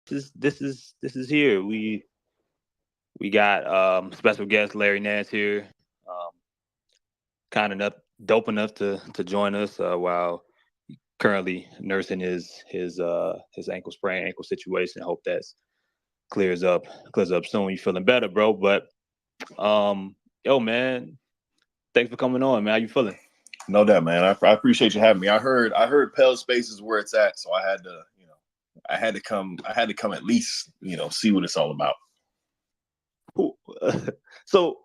this is here. We got special guest Larry Nance here, um, kind enough, dope enough to join us while currently nursing his ankle sprain, ankle situation. Hope that's clears up soon. You feeling better, bro? But yo, man, thanks for coming on, man. How you feeling? No doubt, man. I appreciate you having me. I heard Pell Space is where it's at, so I had to come at least see what it's all about. Who- so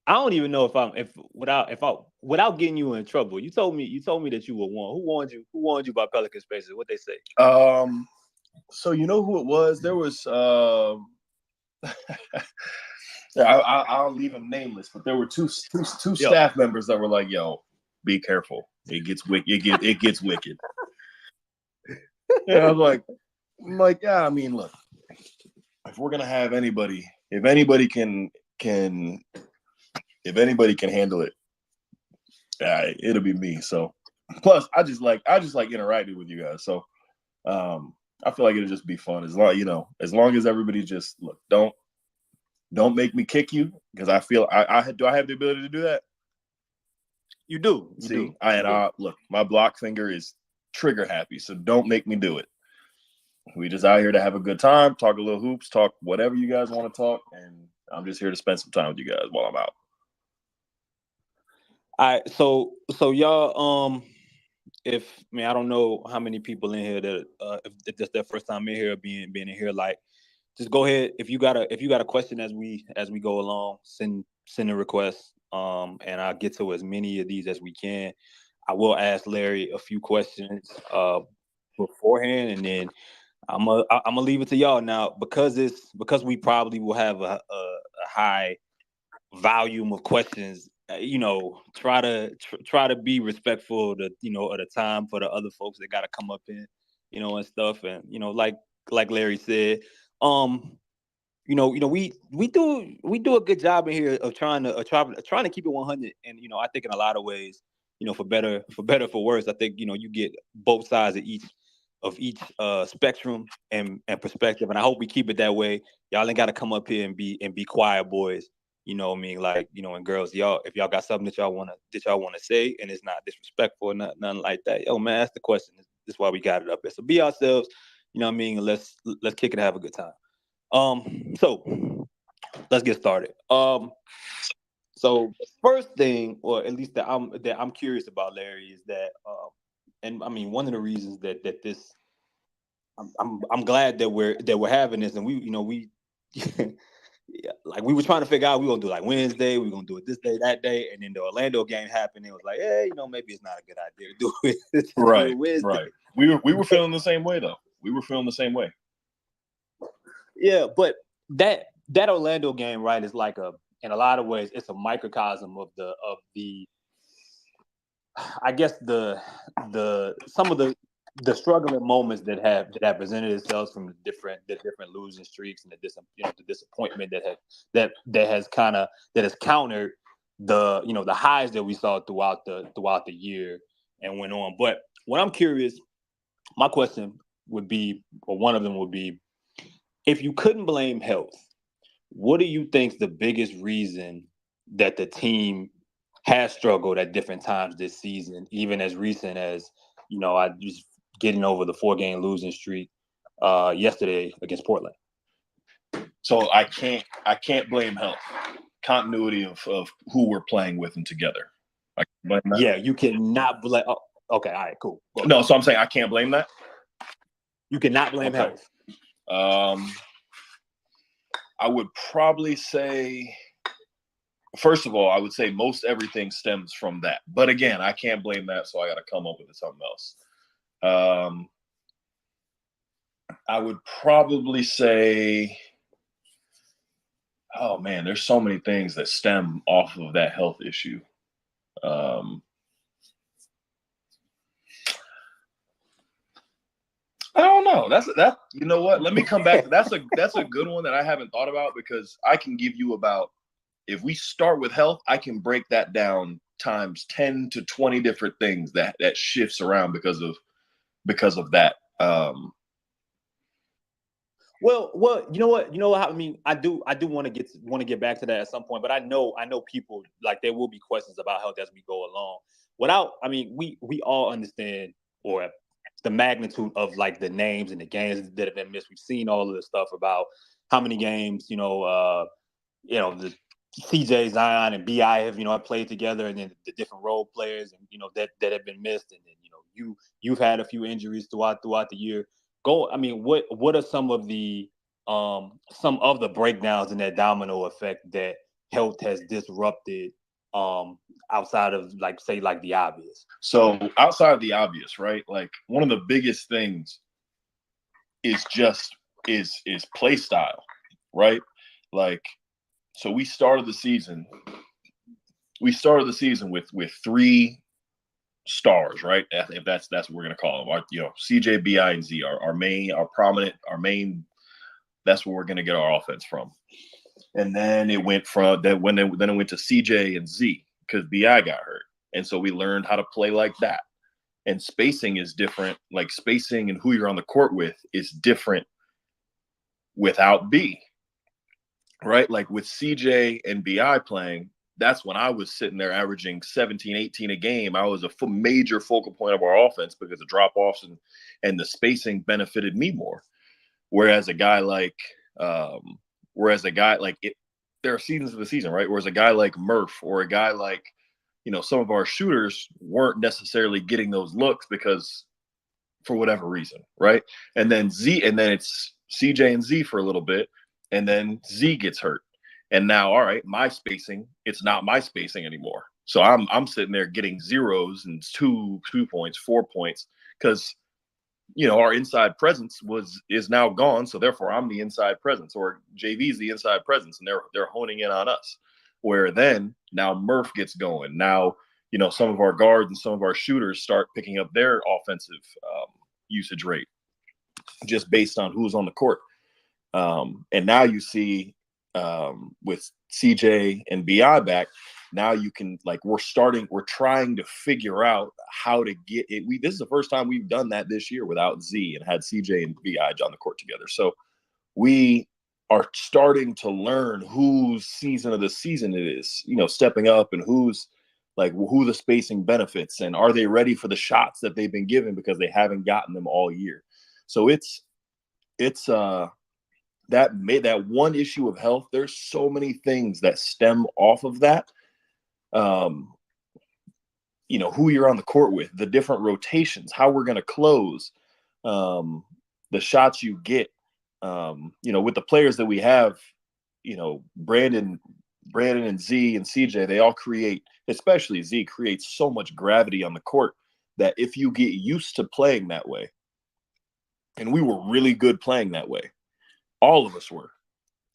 I don't even know if without getting you in trouble. You told me that you were warned. Who warned you about Pelican Spaces? What they say? Um, so you know who it was? There was I'll leave him nameless, but there were two Yo, staff members that were like, "Yo, be careful. It gets wicked. It gets wicked." And I'm like, yeah. I mean, look, if we're gonna have anybody, can if anybody can handle it, it'll be me. So, plus, I just like interacting with you guys. So, I feel like it'll just be fun as long as everybody just look, don't make me kick you because I feel I have the ability to do that. you do, you See, do, you do. look, my block finger is trigger happy, so don't make me do it. We just out here to have a good time, talk a little hoops, talk whatever you guys want to talk, and I'm just here to spend some time with you guys while I'm out. All right, so y'all, if I mean, I don't know how many people in here that if this their first time in here, being in here, like, just go ahead. If you got a question as we go along, send a request. And I'll get to as many of these as we can. I will ask Larry a few questions beforehand, and then I'm gonna leave it to y'all now because we probably will have a high volume of questions. Try to be respectful to of the time for the other folks that got to come up in, and stuff, and like Larry said, um, we do a good job in here of trying to keep it 100, and I think in a lot of ways, for better for worse, I think you get both sides of each spectrum and perspective, and I hope we keep it that way. Y'all ain't got to come up here and be quiet boys. You know what I mean? Like, and girls, y'all, if y'all got something that y'all wanna say, and it's not disrespectful or nothing like that, yo, man, ask the question. This is why we got it up there. So be ourselves. You know what I mean? Let's kick it and have a good time. So let's get started. So the first thing, or at least that I'm curious about, Larry, is that, and I mean, one of the reasons that this, I'm glad that we're having this, and we yeah, like, we were trying to figure out, we gonna do like Wednesday, we gonna do it this day, that day, and then the Orlando game happened. It was like, hey, maybe it's not a good idea to do it to do Right, it Wednesday. right. We were feeling the same way though. We were feeling the same way. Yeah, but that Orlando game, right, is like in a lot of ways, it's a microcosm of the I guess the some of the struggling moments that have presented itself from the different losing streaks, and the disappointment that has countered the highs that we saw throughout the year and went on. But what I'm curious, my question would be, or one of them would be, if you couldn't blame health, what do you think's the biggest reason that the team has struggled at different times this season, even as recent as I just getting over the 4 game losing streak yesterday against Portland? So I can't blame health. Continuity of who we're playing with and together. I can't blame that. Yeah, you cannot blame. Oh, okay, all right, cool. Go ahead. No, so I'm saying I can't blame that. You cannot blame Okay. health. Um, I would probably say, first of all, I would say most everything stems from that. But again, I can't blame that, so I got to come up with something else. Um, I would probably say, oh man, there's so many things that stem off of that health issue. Um, I don't know. That. You know what? Let me come back. That's a good one that I haven't thought about because I can give you about, if we start with health, I can break that down times 10 to 20 different things that shifts around because of that. Well, you know what? I mean, I do want to get back to that at some point, but I know people like there will be questions about health as we go along. I mean, we all understand or the magnitude of like the names and the games that have been missed. We've seen all of the stuff about how many games, the CJ Zion and Bi have played together, and then the different role players and that have been missed, and then you've had a few injuries throughout the year. I mean, what are some of the breakdowns in that domino effect that health has disrupted outside of like say like the obvious? So outside of the obvious, right? Like one of the biggest things is just is play style, right? Like so we started the season with three stars, right? If that's what we're gonna call them. Our, CJ, Bi, and Z are our main. That's where we're gonna get our offense from. And then it went from that when then it went to CJ and Z because Bi got hurt, and so we learned how to play like that. And spacing is different. Like spacing and who you're on the court with is different without B, right? Like with CJ and Bi playing, that's when I was sitting there averaging 17, 18 a game. I was a major focal point of our offense because the drop-offs and the spacing benefited me more. Whereas a guy like it, there are seasons of the season, right? Whereas a guy like Murph or a guy like, some of our shooters weren't necessarily getting those looks because for whatever reason, right? And then it's CJ and Z for a little bit, and then Z gets hurt. And now, all right, my spacing, it's not my spacing anymore. So I'm sitting there getting zeros and 2 points, 4 points, because our inside presence is now gone. So therefore I'm the inside presence, or JV's the inside presence, and they're honing in on us. Where then now Murph gets going. Now, some of our guards and some of our shooters start picking up their offensive usage rate just based on who's on the court. And now you see with CJ and Bi back, now you can we're trying to figure out how to get it. This is the first time we've done that this year without Z and had CJ and Bi on the court together. So we are starting to learn whose season of the season it is, stepping up, and who the spacing benefits, and are they ready for the shots that they've been given because they haven't gotten them all year. So it's that one issue of health. There's so many things that stem off of that. Who you're on the court with, the different rotations, how we're going to close, the shots you get, with the players that we have, Brandon and Z and CJ, they all create, especially Z, creates so much gravity on the court that if you get used to playing that way, and we were really good playing that way, all of us were,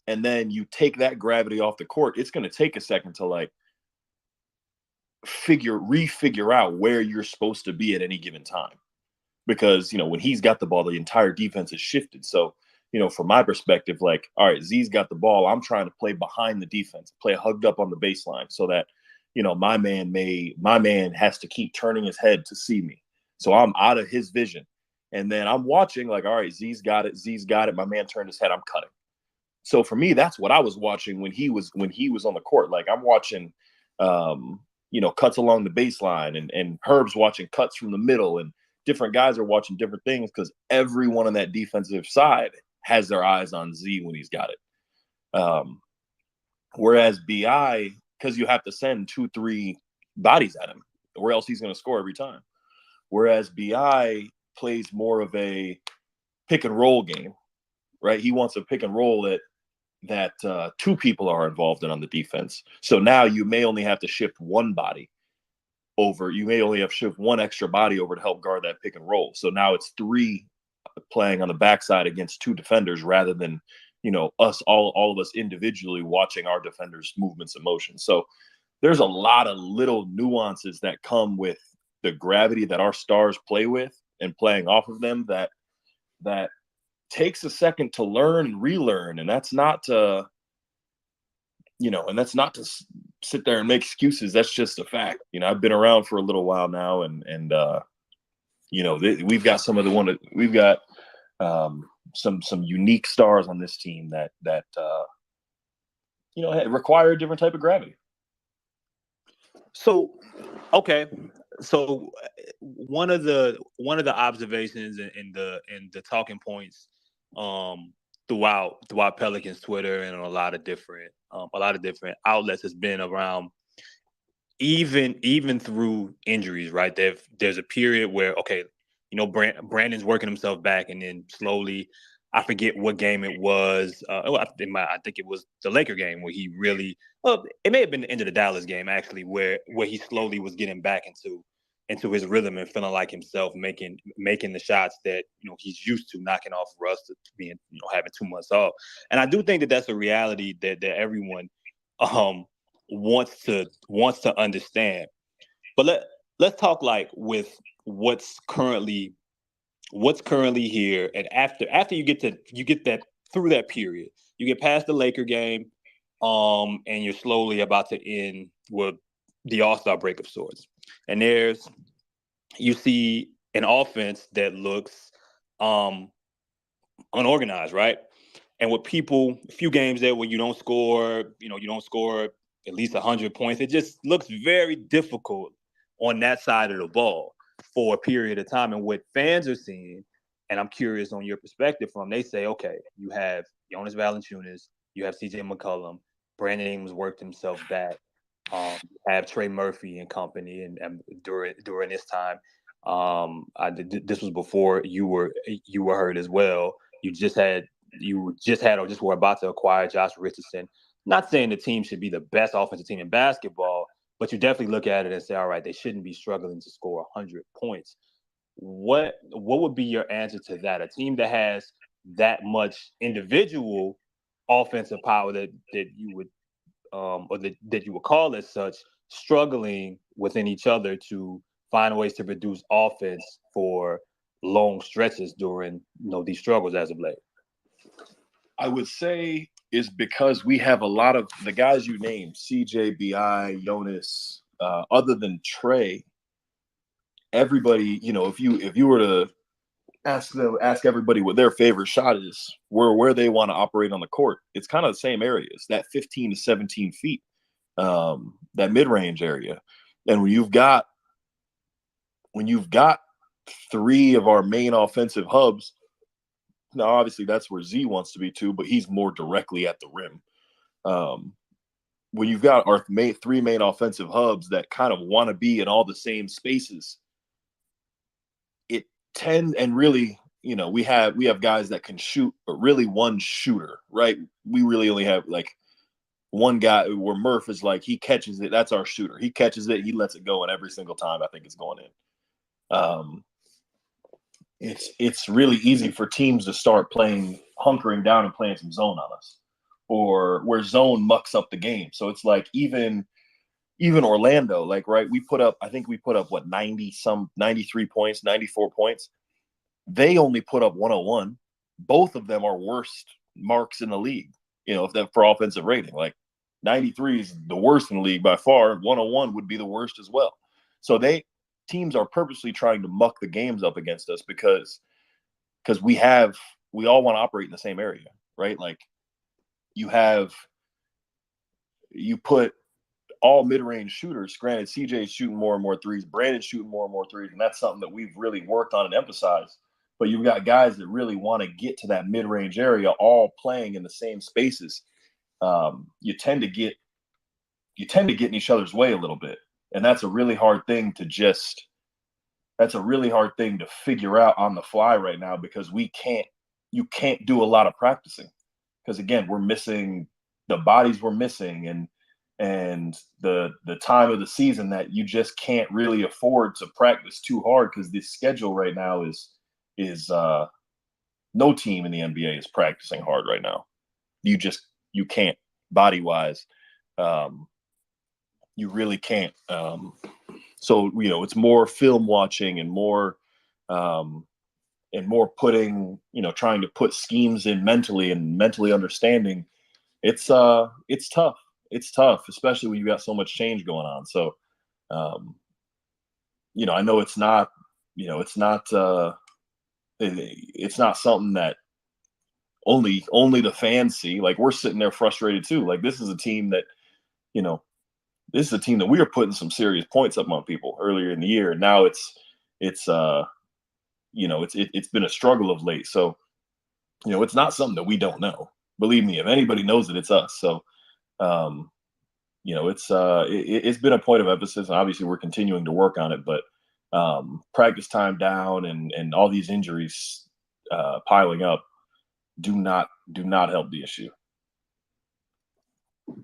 and then you take that gravity off the court, it's going to take a second to refigure out where you're supposed to be at any given time. Because, when he's got the ball, the entire defense is shifted. So, from my perspective, all right, Z's got the ball. I'm trying to play behind the defense, play hugged up on the baseline so that, my man has to keep turning his head to see me. So I'm out of his vision. And then I'm watching all right, Z's got it. My man turned his head. I'm cutting. So for me, that's what I was watching when he was on the court. I'm watching, cuts along the baseline, and Herb's watching cuts from the middle, and different guys are watching different things because everyone on that defensive side has their eyes on Z when he's got it. Whereas Bi, because you have to send 2-3 bodies at him, or else he's going to score every time. Whereas Bi plays more of a pick and roll game, right? He wants a pick and roll that 2 people are involved in on the defense. So now you may only have to shift one body over. You may only have to shift one extra body over to help guard that pick and roll. So now it's 3 playing on the backside against 2 defenders rather than, us, all of us individually watching our defenders' movements and motions. So there's a lot of little nuances that come with the gravity that our stars play with and playing off of them that takes a second to learn and relearn. And that's not to, and that's not to sit there and make excuses. That's just a fact. I've been around for a little while now, and we've got some of the one that we've got some unique stars on this team that require a different type of gravity. So, okay, so one of the observations and the talking points throughout Pelicans Twitter and on a lot of different outlets has been around even through injuries, right? There's a period where, okay, Brandon's working himself back, and then slowly, I forget what game it was. I think it was the Laker game where he really, well, it may have been the end of the Dallas game actually, where he slowly was getting back into his rhythm and feeling like himself, making the shots that he's used to, knocking off rust, being having 2 months off. And I do think that that's a reality that everyone um wants to understand. But let's talk like with what's currently here, and after you get that through that period, you get past the Laker game, and you're slowly about to end with the All-Star break of sorts. And you see an offense that looks um unorganized, right? And with people, a few games there where you don't score at least 100 points, it just looks very difficult on that side of the ball for a period of time. And what fans are seeing, and I'm curious on your perspective from, they say, okay, you have Jonas Valanciunas, you have CJ McCollum, Brandon Ingram worked himself back. You have Trey Murphy and company, and during this time, this was before you were hurt as well. You just had or just were about to acquire Josh Richardson. Not saying the team should be the best offensive team in basketball, but you definitely look at it and say, all right, they shouldn't be struggling to score 100 points. What would be your answer to that? A team that has that much individual offensive power that you would or that you would call as such, struggling within each other to find ways to produce offense for long stretches during these struggles as of late. I would say is because we have a lot of the guys you named, CJ, BI, Jonas, other than Trey, everybody, if you were to ask everybody what their favorite shot is, where they want to operate on the court, it's kind of the same areas, that 15 to 17 feet, that mid-range area. And when you've got three of our main offensive hubs, now obviously that's where Z wants to be too, but he's more directly at the rim. When you've got our three main offensive hubs that kind of want to be in all the same spaces, and really, we have guys that can shoot, but really one shooter, right? We really only have like one guy where Murph is like, he catches it. That's our shooter. He catches it. He lets it go. And every single time I think it's going in. It's really easy for teams to start hunkering down and playing some zone on us, or where zone mucks up the game. So it's like, even Orlando, like, right, I think we put up what, 93 points, 94 points. They only put up 101. Both of them are worst marks in the league, if that for offensive rating. Like 93 is the worst in the league by far. 101 would be the worst as well. So teams are purposely trying to muck the games up against us because we all want to operate in the same area, right? Like you put all mid-range shooters. Granted, CJ's shooting more and more threes, Brandon's shooting more and more threes, and that's something that we've really worked on and emphasized. But you've got guys that really want to get to that mid-range area, all playing in the same spaces. You tend to get in each other's way a little bit, and that's a really hard thing to figure out on the fly right now, because you can't do a lot of practicing, because again, we're missing the bodies we're missing, and the time of the season that you just can't really afford to practice too hard, because the schedule right now is no team in the NBA is practicing hard right now. You can't, body wise. You really can't. So it's more film watching and more putting, trying to put schemes in mentally and mentally understanding. It's tough. It's tough, especially when you got so much change going on. So, I know it's not something that only the fans see. Like, we're sitting there frustrated too. Like, this is a team that, this is a team that we were putting some serious points up on people earlier in the year. And now it's been a struggle of late. So, it's not something that we don't know. Believe me, if anybody knows it, it's us. So, it's been a point of emphasis, and obviously we're continuing to work on it. But practice time down and all these injuries piling up do not help the issue.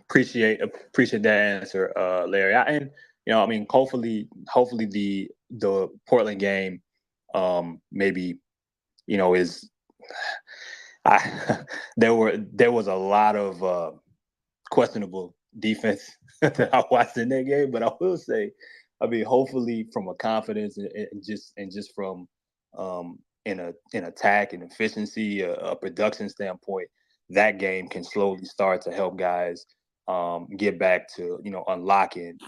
Appreciate that answer, Larry. Hopefully the Portland game, maybe, is. There was a lot of questionable defense that I watched in that game, but I will say, hopefully from a confidence and just from an attack and efficiency, a production standpoint, that game can slowly start to help guys get back to unlocking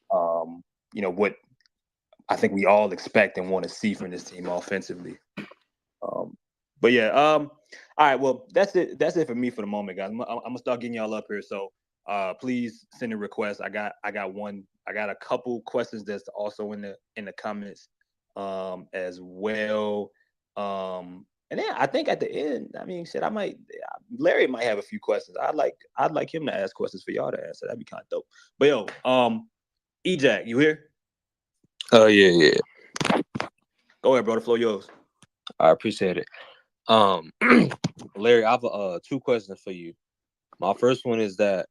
what I think we all expect and want to see from this team offensively. But yeah, all right. Well, that's it. That's it for me for the moment, guys. I'm gonna start getting y'all up here. So please send a request. I got a couple questions that's also in the comments as well. And then I think at the end, Larry might have a few questions. I'd like him to ask questions for y'all to answer. That'd be kind of dope. But yo, E-Jack, you here? Yeah. Go ahead, bro. The floor yours. I appreciate it. Larry, I have two questions for you. My first one is that,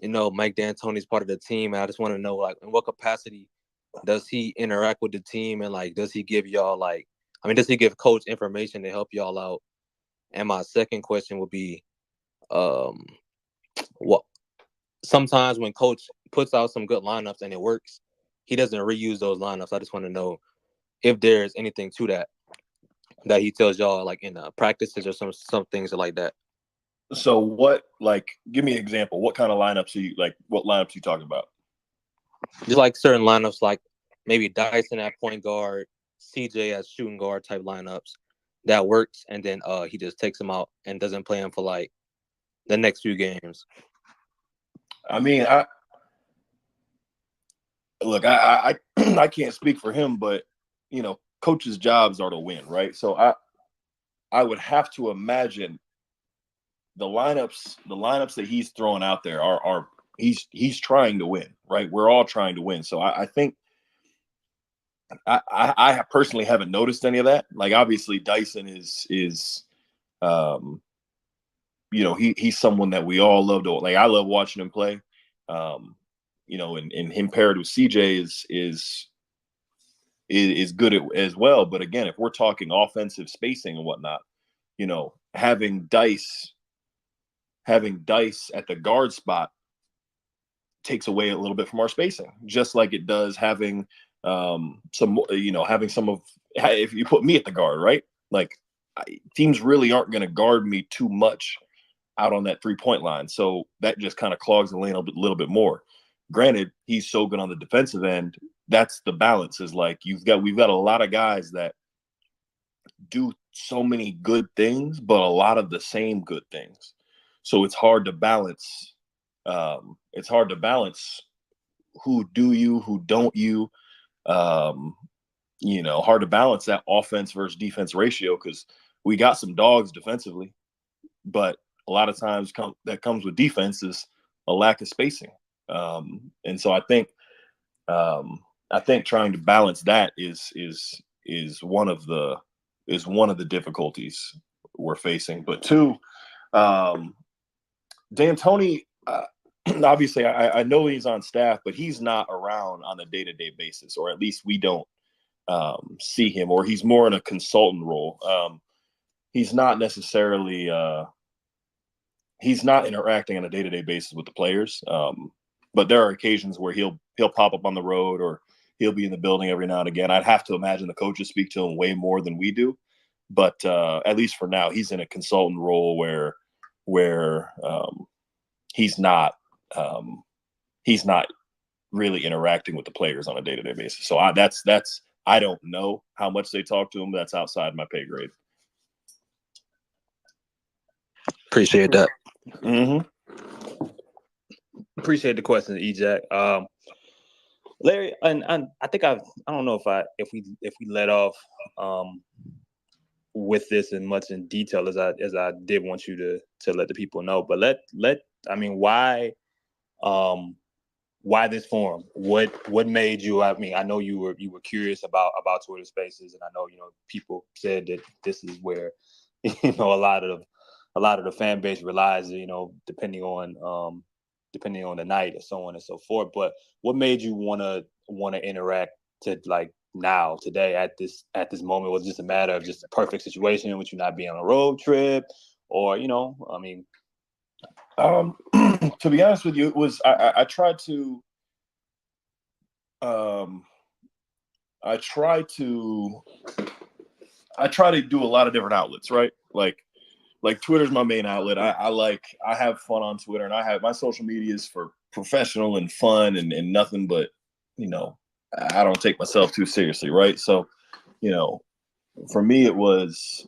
Mike D'Antoni's part of the team. And I just want to know, like, in what capacity does he interact with the team? And, like, does he give y'all, does he give coach information to help y'all out? And my second question would be, what sometimes when coach puts out some good lineups and it works, he doesn't reuse those lineups. I just want to know if there's anything to that he tells y'all, like, in practices or some things like that. So give me an example. What kind of lineups what lineups are you talking about? Just like certain lineups, like maybe Dyson at point guard, CJ as shooting guard type lineups that works, and then he just takes them out and doesn't play them for like the next few games. I can't speak for him, but coaches' jobs are to win, right? So I would have to imagine the lineups that he's throwing out there are he's trying to win, right? We're all trying to win. So I think I personally haven't noticed any of that. Like, obviously Dyson is he's someone that we all love to, like, I love watching him play. And him paired with CJ is good as well. But again, if we're talking offensive spacing and whatnot, having Dice at the guard spot takes away a little bit from our spacing, just like it does having if you put me at the guard, right? Like, teams really aren't going to guard me too much out on that 3-point line. So that just kind of clogs the lane a little bit more. Granted, he's so good on the defensive end. That's the balance, is like, we've got a lot of guys that do so many good things, but a lot of the same good things. So it's hard to balance. Who do you, who don't you? Hard to balance that offense versus defense ratio, because we got some dogs defensively, but a lot of times that comes with defense is a lack of spacing. And so I think trying to balance that is one of the difficulties we're facing. But two, D'Antoni, obviously I know he's on staff, but he's not around on a day-to-day basis, or at least we don't see him, or he's more in a consultant role. He's not necessarily he's not interacting on a day-to-day basis with the players. But there are occasions where he'll pop up on the road, or he'll be in the building every now and again. I'd have to imagine the coaches speak to him way more than we do. But at least for now, he's in a consultant role where he's not really interacting with the players on a day-to-day basis. So I don't know how much they talk to him. That's outside my pay grade. Appreciate that. Mm-hmm. Appreciate the question, Ejak. Larry, and I think I don't know if we let off with this in much in detail as I did want you to let the people know, but I mean, why this forum? What made you? I mean, I know you were curious about Twitter Spaces, and I know people said that this is where a lot of the fan base relies, depending on the night and so on and so forth. But what made you want to interact to like now today at this moment? Was it just a matter of just a perfect situation with you not being on a road trip, or I mean. To be honest with you, it was I tried to do a lot of different outlets, right? Like Twitter's my main outlet. I have fun on Twitter, and I have my social media is for professional and fun and nothing but, I don't take myself too seriously, right? So, for me it was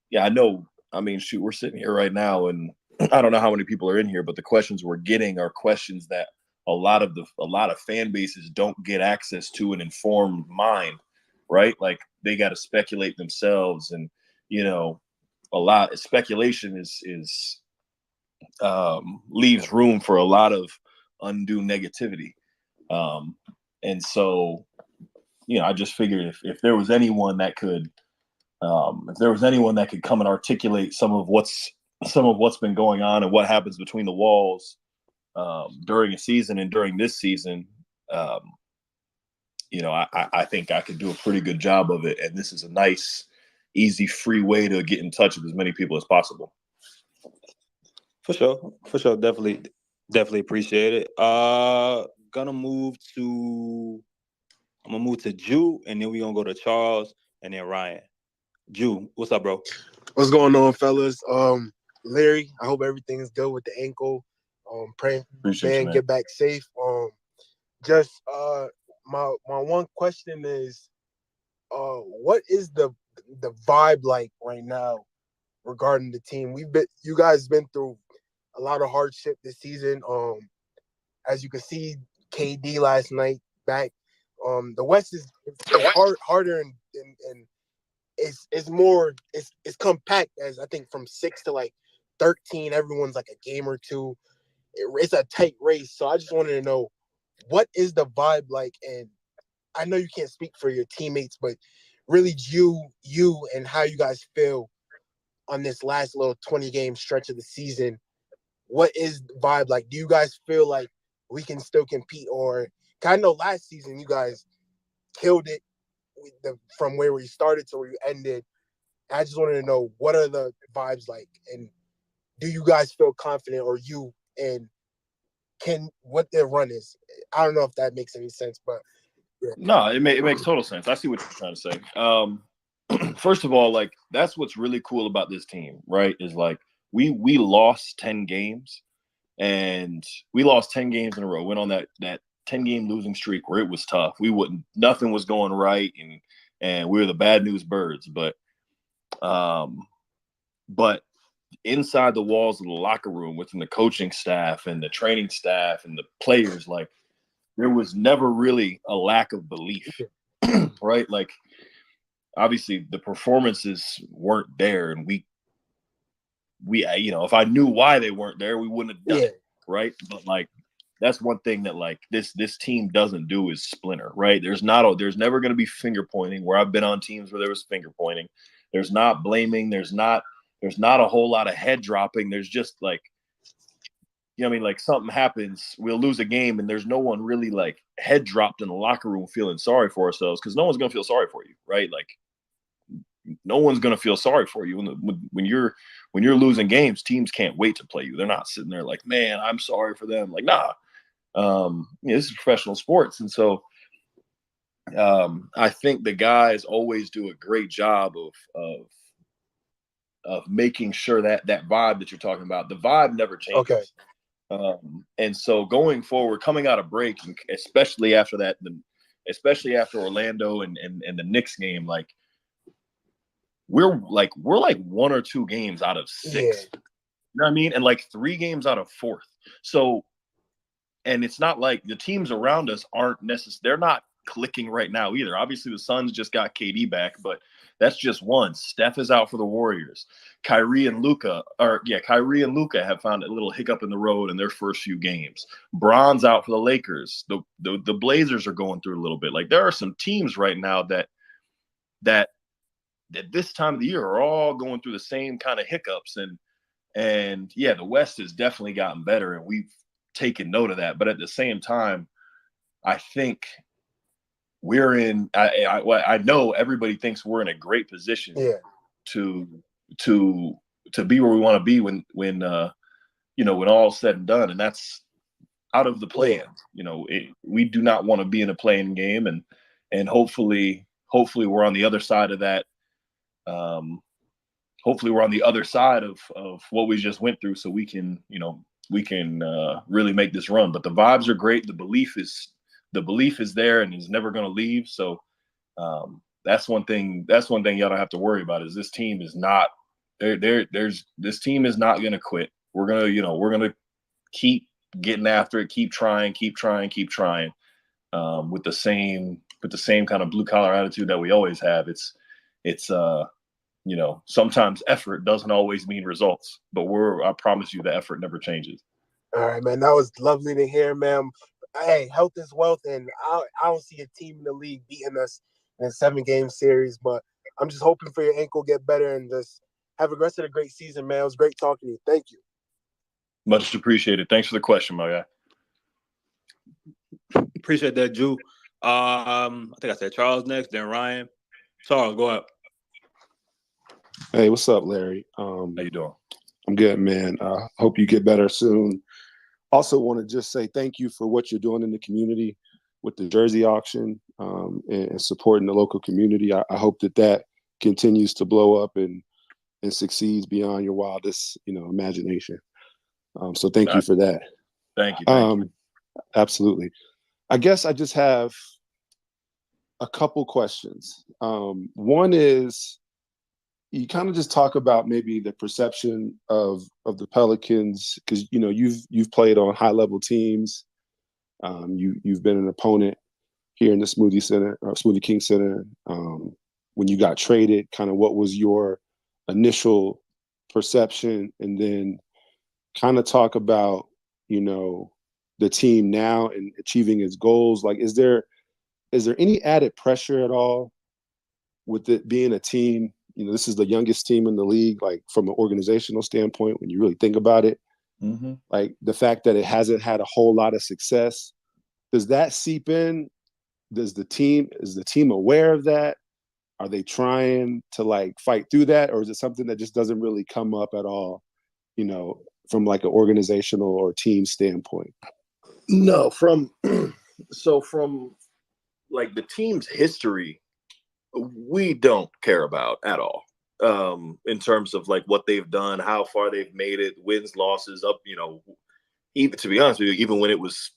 yeah, I know. I mean, shoot, we're sitting here right now, and I don't know how many people are in here, but the questions we're getting are questions that a lot of fan bases don't get access to an informed mind, right? Like they got to speculate themselves, and a lot of speculation is leaves room for a lot of undue negativity, and so I just figured if there was anyone that could come and articulate some of what's been going on and what happens between the walls during a season and during this season, I think I could do a pretty good job of it. And this is a nice, easy, free way to get in touch with as many people as possible. For sure. Definitely appreciate it. I'm gonna move to Jew, and then we're gonna go to Charles and then Ryan. Jew, what's up, bro? What's going on, fellas? Larry, I hope everything is good with the ankle. Praying man get back safe. Just my one question is, what is the vibe like right now regarding the team? You guys been through a lot of hardship this season. As you can see, KD last night back. The West is harder and it's more it's compact, as I think from 6 to like 13, everyone's like a game or two. It's a tight race. So I just wanted to know, what is the vibe like? And I know you can't speak for your teammates, but really you and how you guys feel on this last little 20-game stretch of the season. What is the vibe like? Do you guys feel like we can still compete? Or I know last season you guys killed it from where we started to where you ended. I just wanted to know, what are the vibes like? And do you guys feel confident, or what their run is? I don't know if that makes any sense, but yeah. No, it makes total sense. I see what you're trying to say. First of all, like, that's what's really cool about this team, right? Is like we lost 10 games, and we lost 10 games in a row. Went on that 10-game losing streak where it was tough. Nothing was going right, and we were the bad news birds. But inside the walls of the locker room, within the coaching staff and the training staff and the players, like, there was never really a lack of belief, right? Like, obviously the performances weren't there, and we if I knew why they weren't there, we wouldn't have done it, right? But like, that's one thing that like this team doesn't do is splinter, right? There's never going to be finger pointing, where I've been on teams where there was finger pointing. There's not blaming. There's not a whole lot of head dropping. There's just like, I mean, like, something happens, we'll lose a game, and there's no one really like head dropped in the locker room feeling sorry for ourselves, because no one's going to feel sorry for you, right? Like, no one's going to feel sorry for you when you're losing games. Teams can't wait to play you. They're not sitting there like, man, I'm sorry for them. Like, nah. This is professional sports, and so I think the guys always do a great job of making sure that vibe that you're talking about, the vibe never changes. Okay. And so going forward, coming out of break, especially after that, especially after Orlando and the Knicks game, like, we're like 1 or 2 games out of 6. Yeah. You know what I mean? And like 3 games out of 4th. So, and it's not like the teams around us aren't they're not clicking right now either. Obviously, the Suns just got KD back, but that's just one. Steph is out for the Warriors. Kyrie and Luka have found a little hiccup in the road in their first few games. Bron's out for the Lakers. The Blazers are going through a little bit. Like, there are some teams right now that at this time of the year are all going through the same kind of hiccups. And yeah, the West has definitely gotten better, and we've taken note of that. But at the same time, I think we're in. I know everybody thinks we're in a great position to be where we want to be when all's said and done, and that's out of the play-in. We do not want to be in a play-in game, and hopefully we're on the other side of that. Hopefully we're on the other side of what we just went through, so we can really make this run. But the vibes are great. The belief is there and is never going to leave. So that's one thing y'all don't have to worry about, is this team is not this team is not going to quit. We're going to keep getting after it, keep trying with the same kind of blue collar attitude that we always have. It's sometimes effort doesn't always mean results, but I promise you the effort never changes. All right, man. That was lovely to hear, man. Hey, health is wealth, and I don't see a team in the league beating us in a 7-game series, but I'm just hoping for your ankle get better and just have the rest of the great season, man. It was great talking to you. Thank you. Much appreciated. Thanks for the question, my guy. Appreciate that, Drew. I think I said Charles next, then Ryan. Charles, go ahead. Hey, what's up, Larry? How you doing? I'm good, man. Hope you get better soon. Also want to just say thank you for what you're doing in the community with the jersey auction and supporting the local community. I hope that continues to blow up and succeeds beyond your wildest, imagination. So thank you for that. Thank you. Absolutely. I guess I just have a couple questions. One is, you kind of just talk about maybe the perception of the Pelicans, because you've played on high level teams. You've been an opponent here in the Smoothie King Center. When you got traded, kind of what was your initial perception, and then kind of talk about the team now and achieving its goals. Like, is there any added pressure at all with it being a team? This is the youngest team in the league, like from an organizational standpoint, when you really think about it. Mm-hmm. Like, the fact that it hasn't had a whole lot of success, does that seep in? Is the team aware of that? Are they trying to fight through that? Or is it something that just doesn't really come up at all, from like an organizational or team standpoint? No, from like the team's history, we don't care about at all, in terms of like what they've done, how far they've made it, wins, losses, up, even, to be honest with you, even when it was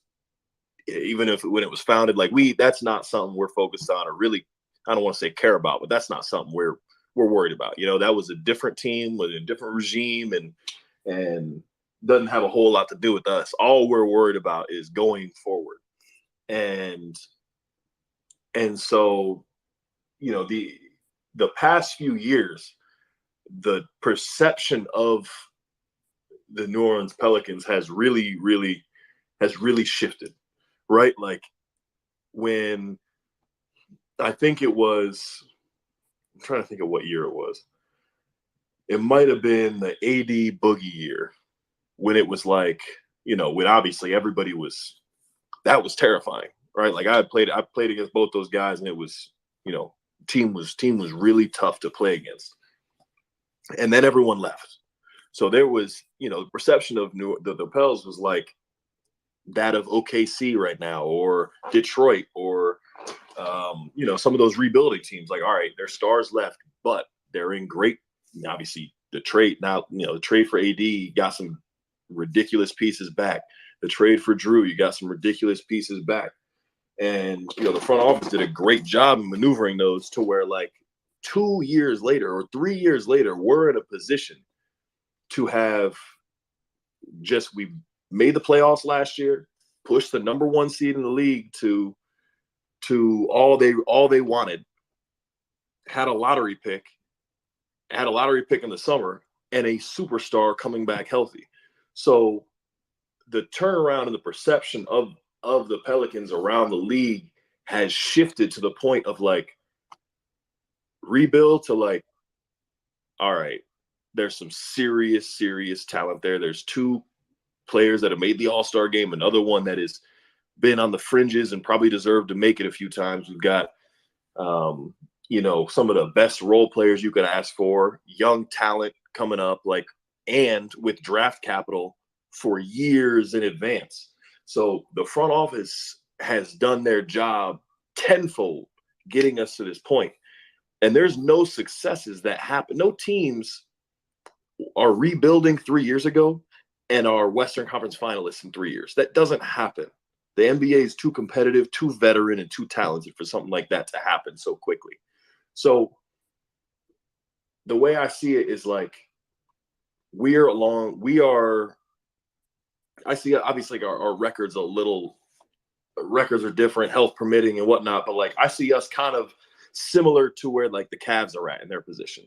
founded, like that's not something we're focused on, or really, I don't want to say care about, but that's not something we're worried about. That was a different team with a different regime, and doesn't have a whole lot to do with us. All we're worried about is going forward. And so, the past few years, the perception of the New Orleans Pelicans has really shifted, right? Like, when I think it was, I'm trying to think of what year it was. It might have been the AD Boogie year, when it was like, when obviously everybody that was terrifying, right? Like, I played against both those guys, and it was, team was really tough to play against. And then everyone left. So there was, the perception of the Pels was like that of OKC right now, or Detroit, or, some of those rebuilding teams. Like, all right, their stars left, but they're in great, obviously the trade for AD got some ridiculous pieces back. The trade for Drew, you got some ridiculous pieces back. And, the front office did a great job in maneuvering those to where, like, 2 years later or 3 years later, we're in a position to have we made the playoffs last year, pushed the number 1 seed in the league to all they wanted, had a lottery pick in the summer, and a superstar coming back healthy. So the turnaround and the perception of the Pelicans around the league has shifted to the point of like rebuild to like, all right, there's some serious talent there. There's 2 players that have made the All-Star game, another one that has been on the fringes and probably deserved to make it a few times. We've got some of the best role players you could ask for, young talent coming up, like, and with draft capital for years in advance. So the front office has done their job tenfold getting us to this point. And there's no successes that happen. No teams are rebuilding 3 years ago and are Western Conference finalists in 3 years. That doesn't happen. The NBA is too competitive, too veteran, and too talented for something like that to happen so quickly. So the way I see it is like I see obviously our records records are different, health permitting and whatnot, but like I see us kind of similar to where like the Cavs are at in their position,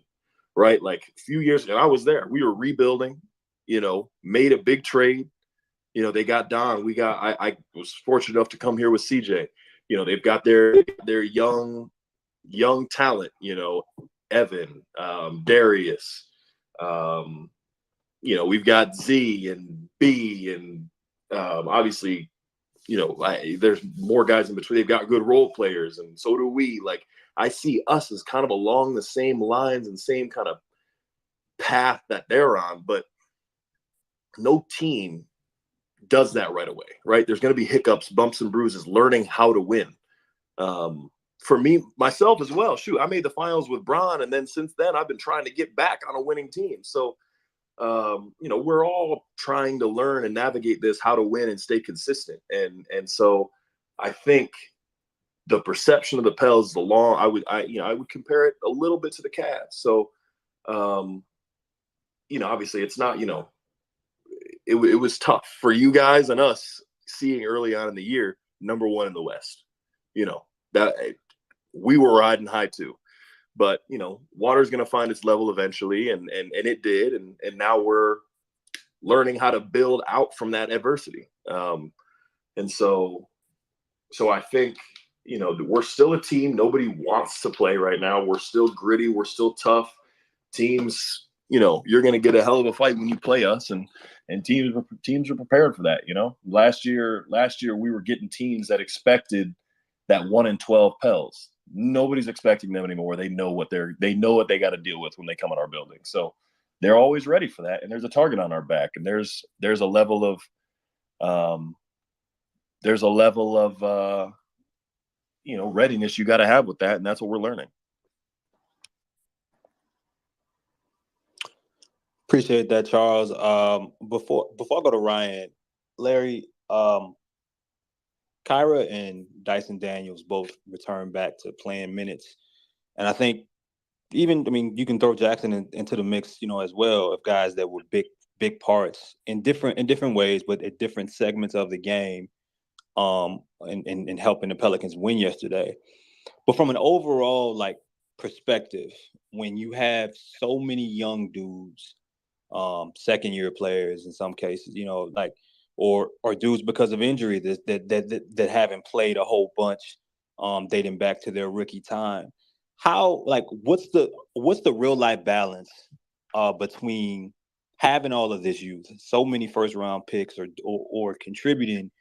right? Like a few years ago, I was there. We were rebuilding, made a big trade. They got Don. I was fortunate enough to come here with CJ. They've got their young talent, Evan, Darius, we've got Z and B and obviously, there's more guys in between. They've got good role players, and so do we. Like, I see us as kind of along the same lines and same kind of path that they're on, but no team does that right away, right? There's going to be hiccups, bumps and bruises, learning how to win. For me, myself as well, shoot, I made the finals with Bron, and then since then I've been trying to get back on a winning team. So, we're all trying to learn and navigate this, how to win and stay consistent. And so I think the perception of the Pels is I would compare it a little bit to the Cavs. So, obviously it's not, it was tough for you guys and us seeing early on in the year, number 1 in the West, that we were riding high too, but water's going to find its level eventually. And it did. And now we're learning how to build out from that adversity. And so I think, we're still a team nobody wants to play right now. We're still gritty. We're still tough teams. You're going to get a hell of a fight when you play us, and teams are prepared for that. Last year we were getting teams that expected that 1-12 Pels. Nobody's expecting them anymore. They know what they got to deal with when they come in our building. So they're always ready for that. And there's a target on our back, and there's a level of readiness you got to have with that, and that's what we're learning. Appreciate that, Charles. Before I go to Ryan, Larry, Kyra and Dyson Daniels both returned back to playing minutes, and I think you can throw Jackson into the mix, as well, of guys that were big parts in different ways, but at different segments of the game, and helping the Pelicans win yesterday. But from an overall perspective, when you have so many young dudes, second year players in some cases, or dudes because of injury that haven't played a whole bunch, dating back to their rookie time. How what's the real life balance between having all of this youth, so many first round picks or contributing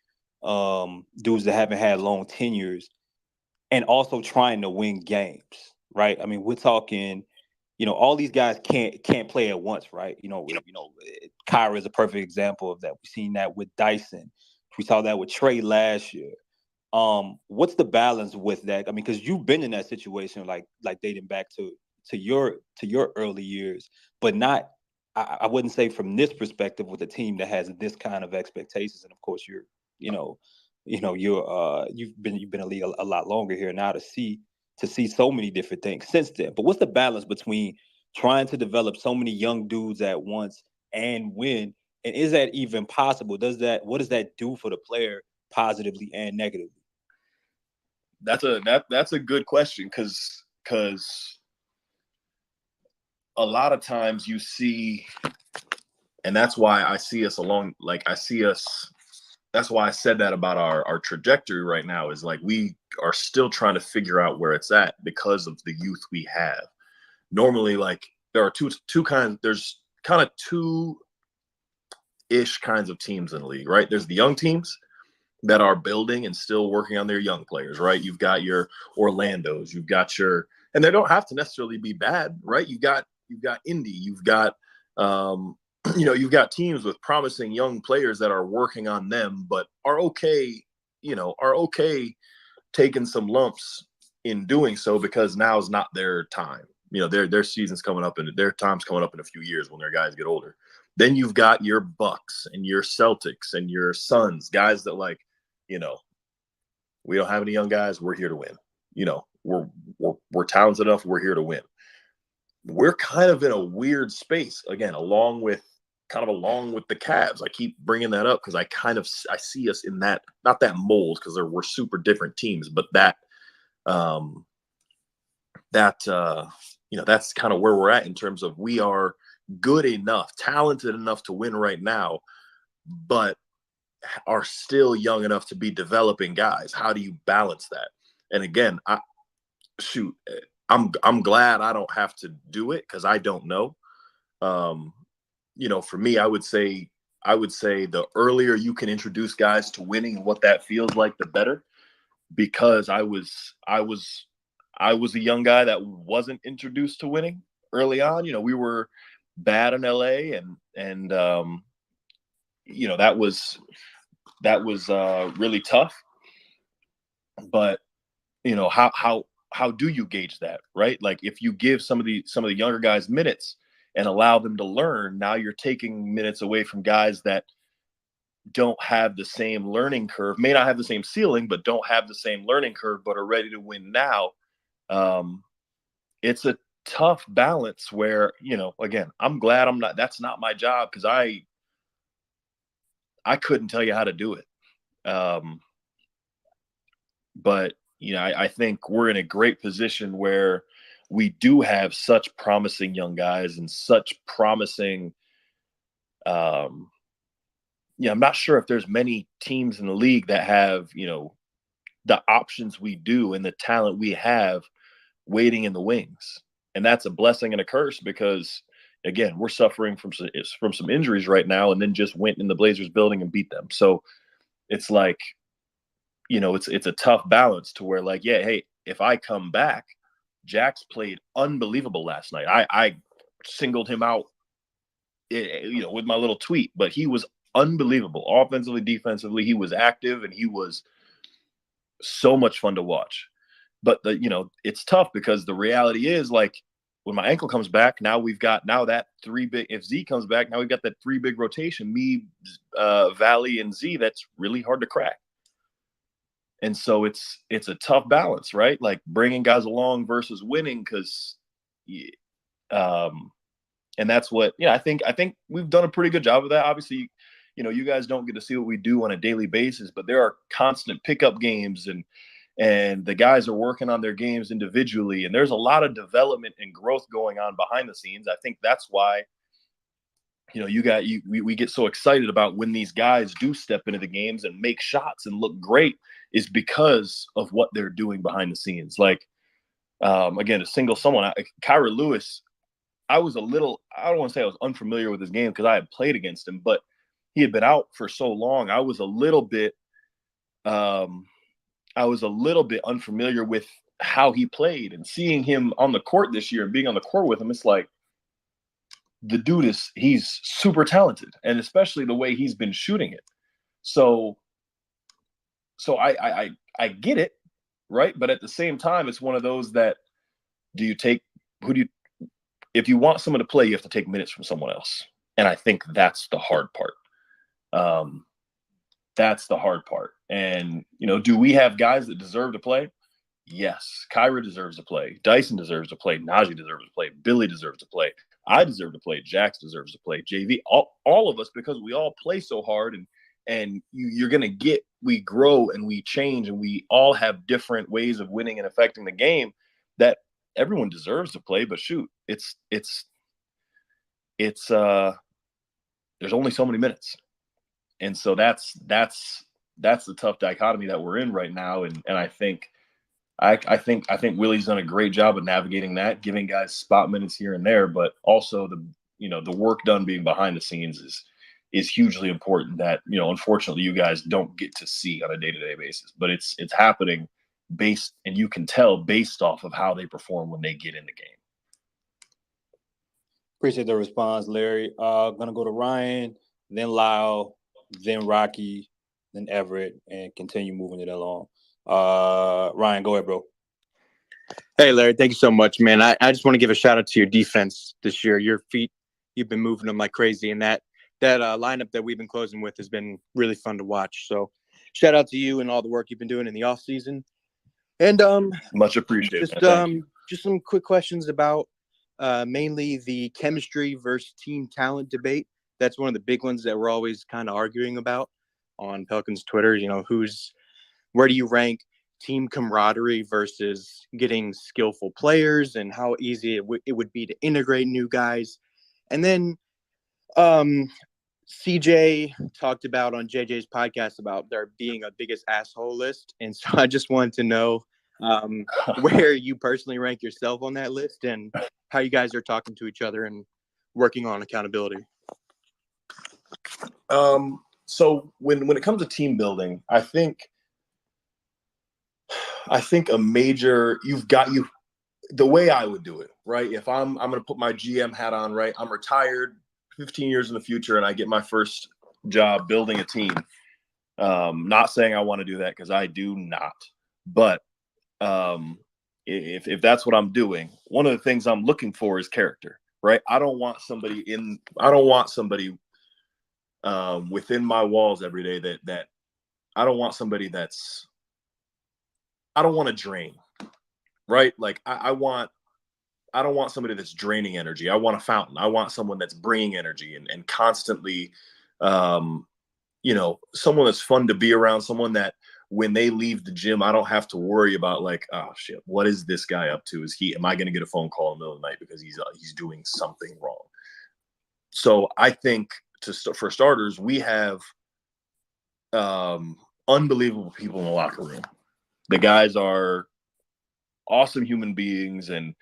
dudes that haven't had long tenures, and also trying to win games, right? I mean, we're talking, all these guys can't play at once, right? Kyra is a perfect example of that. We've seen that with Dyson. We saw that with Trey last year. What's the balance with that? I mean, because you've been in that situation, like dating back to your early years, but not. I wouldn't say from this perspective with a team that has this kind of expectations, and of course you've been in the league a lot longer here now to see to see so many different things since then. But what's the balance between trying to develop so many young dudes at once and win? And is that even possible? What does that do for the player positively and negatively? That's a good question because a lot of times you see, and that's why I see us along. Like I see us. That's why I said that about our trajectory right now is like we are still trying to figure out where it's at because of the youth we have. Normally, like there are there's kind of two-ish kinds of teams in the league, right? There's the young teams that are building and still working on their young players, right? You've got your Orlandos, you've got and they don't have to necessarily be bad, right? You've got Indy, you've got you've got teams with promising young players that are working on them, but are okay taking some lumps in doing so because now's not their time. Their season's coming up and their time's coming up in a few years when their guys get older. Then you've got your Bucks and your Celtics and your Suns, guys that like, we don't have any young guys. We're here to win. We're talented enough. We're here to win. We're kind of in a weird space again, along with the Cavs. I keep bringing that up because I see us in that, not that mold because we're super different teams, but that's kind of where we're at in terms of we are good enough, talented enough to win right now, but are still young enough to be developing guys. How do you balance that? And again, I'm glad I don't have to do it because I don't know. For me, I would say the earlier you can introduce guys to winning and what that feels like, the better. Because I was a young guy that wasn't introduced to winning early on. We were bad in LA, and that was really tough. But how do you gauge that, right? Like if you give some of the younger guys minutes and allow them to learn, now you're taking minutes away from guys that don't have the same learning curve, may not have the same ceiling, but don't have the same learning curve, but are ready to win now. It's a tough balance where, again, I'm glad that's not my job because I couldn't tell you how to do it. But, I think we're in a great position where we do have such promising young guys and such promising, I'm not sure if there's many teams in the league that have, the options we do and the talent we have waiting in the wings. And that's a blessing and a curse because, again, we're suffering from some injuries right now and then just went in the Blazers building and beat them. So it's like, it's a tough balance to where like, yeah, hey, if I come back, Jax played unbelievable last night. I singled him out, with my little tweet, but he was unbelievable. Offensively, defensively, he was active and he was so much fun to watch. But it's tough because the reality is like when my ankle comes back, now that three big, if Z comes back, now we've got that three big rotation, me, Valley and Z, that's really hard to crack. And so it's a tough balance, right? Like bringing guys along versus winning because, and that's what, I think we've done a pretty good job of that. Obviously, you guys don't get to see what we do on a daily basis, but there are constant pickup games and the guys are working on their games individually. And there's a lot of development and growth going on behind the scenes. I think that's why, we get so excited about when these guys do step into the games and make shots and look great is because of what they're doing behind the scenes. Like, again, to single someone, Kyra Lewis, I don't want to say I was unfamiliar with his game because I had played against him, but he had been out for so long. I was a little bit unfamiliar with how he played, and seeing him on the court this year and being on the court with him, it's like the dude he's super talented, and especially the way he's been shooting it. So I get it, right? But at the same time, it's one of those that if you want someone to play, you have to take minutes from someone else. And I think that's the hard part. That's the hard part. And, do we have guys that deserve to play? Yes, Kyra deserves to play. Dyson deserves to play. Najee deserves to play. Billy deserves to play. I deserve to play. Jax deserves to play. JV, all of us, because we all play so hard, and you're gonna get, we grow and we change, and we all have different ways of winning and affecting the game. That everyone deserves to play, but shoot, it's there's only so many minutes, and so that's the tough dichotomy that we're in right now, and I think. I think Willie's done a great job of navigating that, giving guys spot minutes here and there, but also the work done being behind the scenes is hugely important that, unfortunately you guys don't get to see on a day-to-day basis, but it's happening and you can tell based off of how they perform when they get in the game. Appreciate the response, Larry. Gonna go to Ryan, then Lyle, then Rocky, then Everett, and continue moving it along. Ryan, go ahead, bro. Hey, Larry, thank you so much, man. I just want to give a shout out to your defense this year. Your feet, you've been moving them like crazy, and that lineup that we've been closing with has been really fun to watch. So shout out to you and all the work you've been doing in the off season. And much appreciated. Just some quick questions about mainly the chemistry versus team talent debate. That's one of the big ones that we're always kind of arguing about on Pelicans Twitter. Where do you rank team camaraderie versus getting skillful players, and how easy it would be to integrate new guys? And then CJ talked about on JJ's podcast about there being a biggest asshole list. And so I just wanted to know where you personally rank yourself on that list and how you guys are talking to each other and working on accountability. So when it comes to team building, I think a major, the way I would do it, right? If I'm going to put my GM hat on, right? I'm retired 15 years in the future and I get my first job building a team. Not saying I want to do that, because I do not. But if that's what I'm doing, one of the things I'm looking for is character, right? I don't want somebody within my walls every day that I don't want somebody I don't want to drain, right? Like I don't want somebody that's draining energy. I want a fountain. I want someone that's bringing energy and constantly, someone that's fun to be around, someone that when they leave the gym, I don't have to worry about like, oh shit, what is this guy up to? Am I going to get a phone call in the middle of the night because he's doing something wrong? So I think for starters, we have unbelievable people in the locker room. The guys are awesome human beings and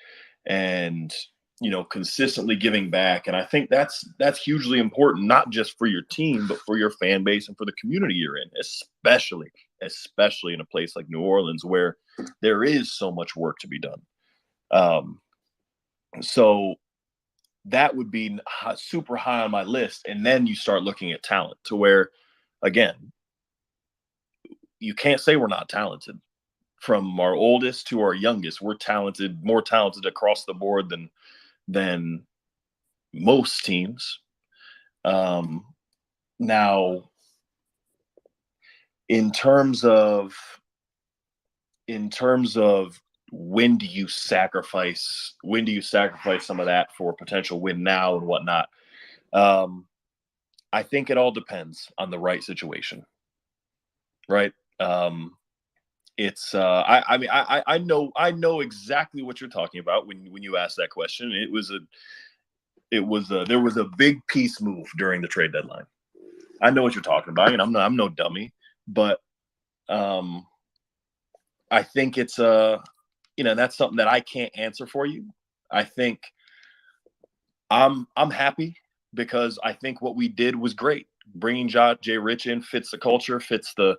consistently giving back. And I think that's hugely important, not just for your team, but for your fan base and for the community you're in, especially in a place like New Orleans where there is so much work to be done. So that would be super high on my list. And then you start looking at talent to where, again, you can't say we're not talented. From our oldest to our youngest, we're talented, more talented across the board than most teams. Now, in terms of when do you sacrifice some of that for potential win now and whatnot? I think it all depends on the right situation, right? I know exactly what you're talking about when you ask that question. There was a big piece move during the trade deadline. I know what you're talking about, and I'm no dummy, but I think it's that's something that I can't answer for you. I think I'm happy because I think what we did was great. Bringing Jay Rich in fits the culture, fits the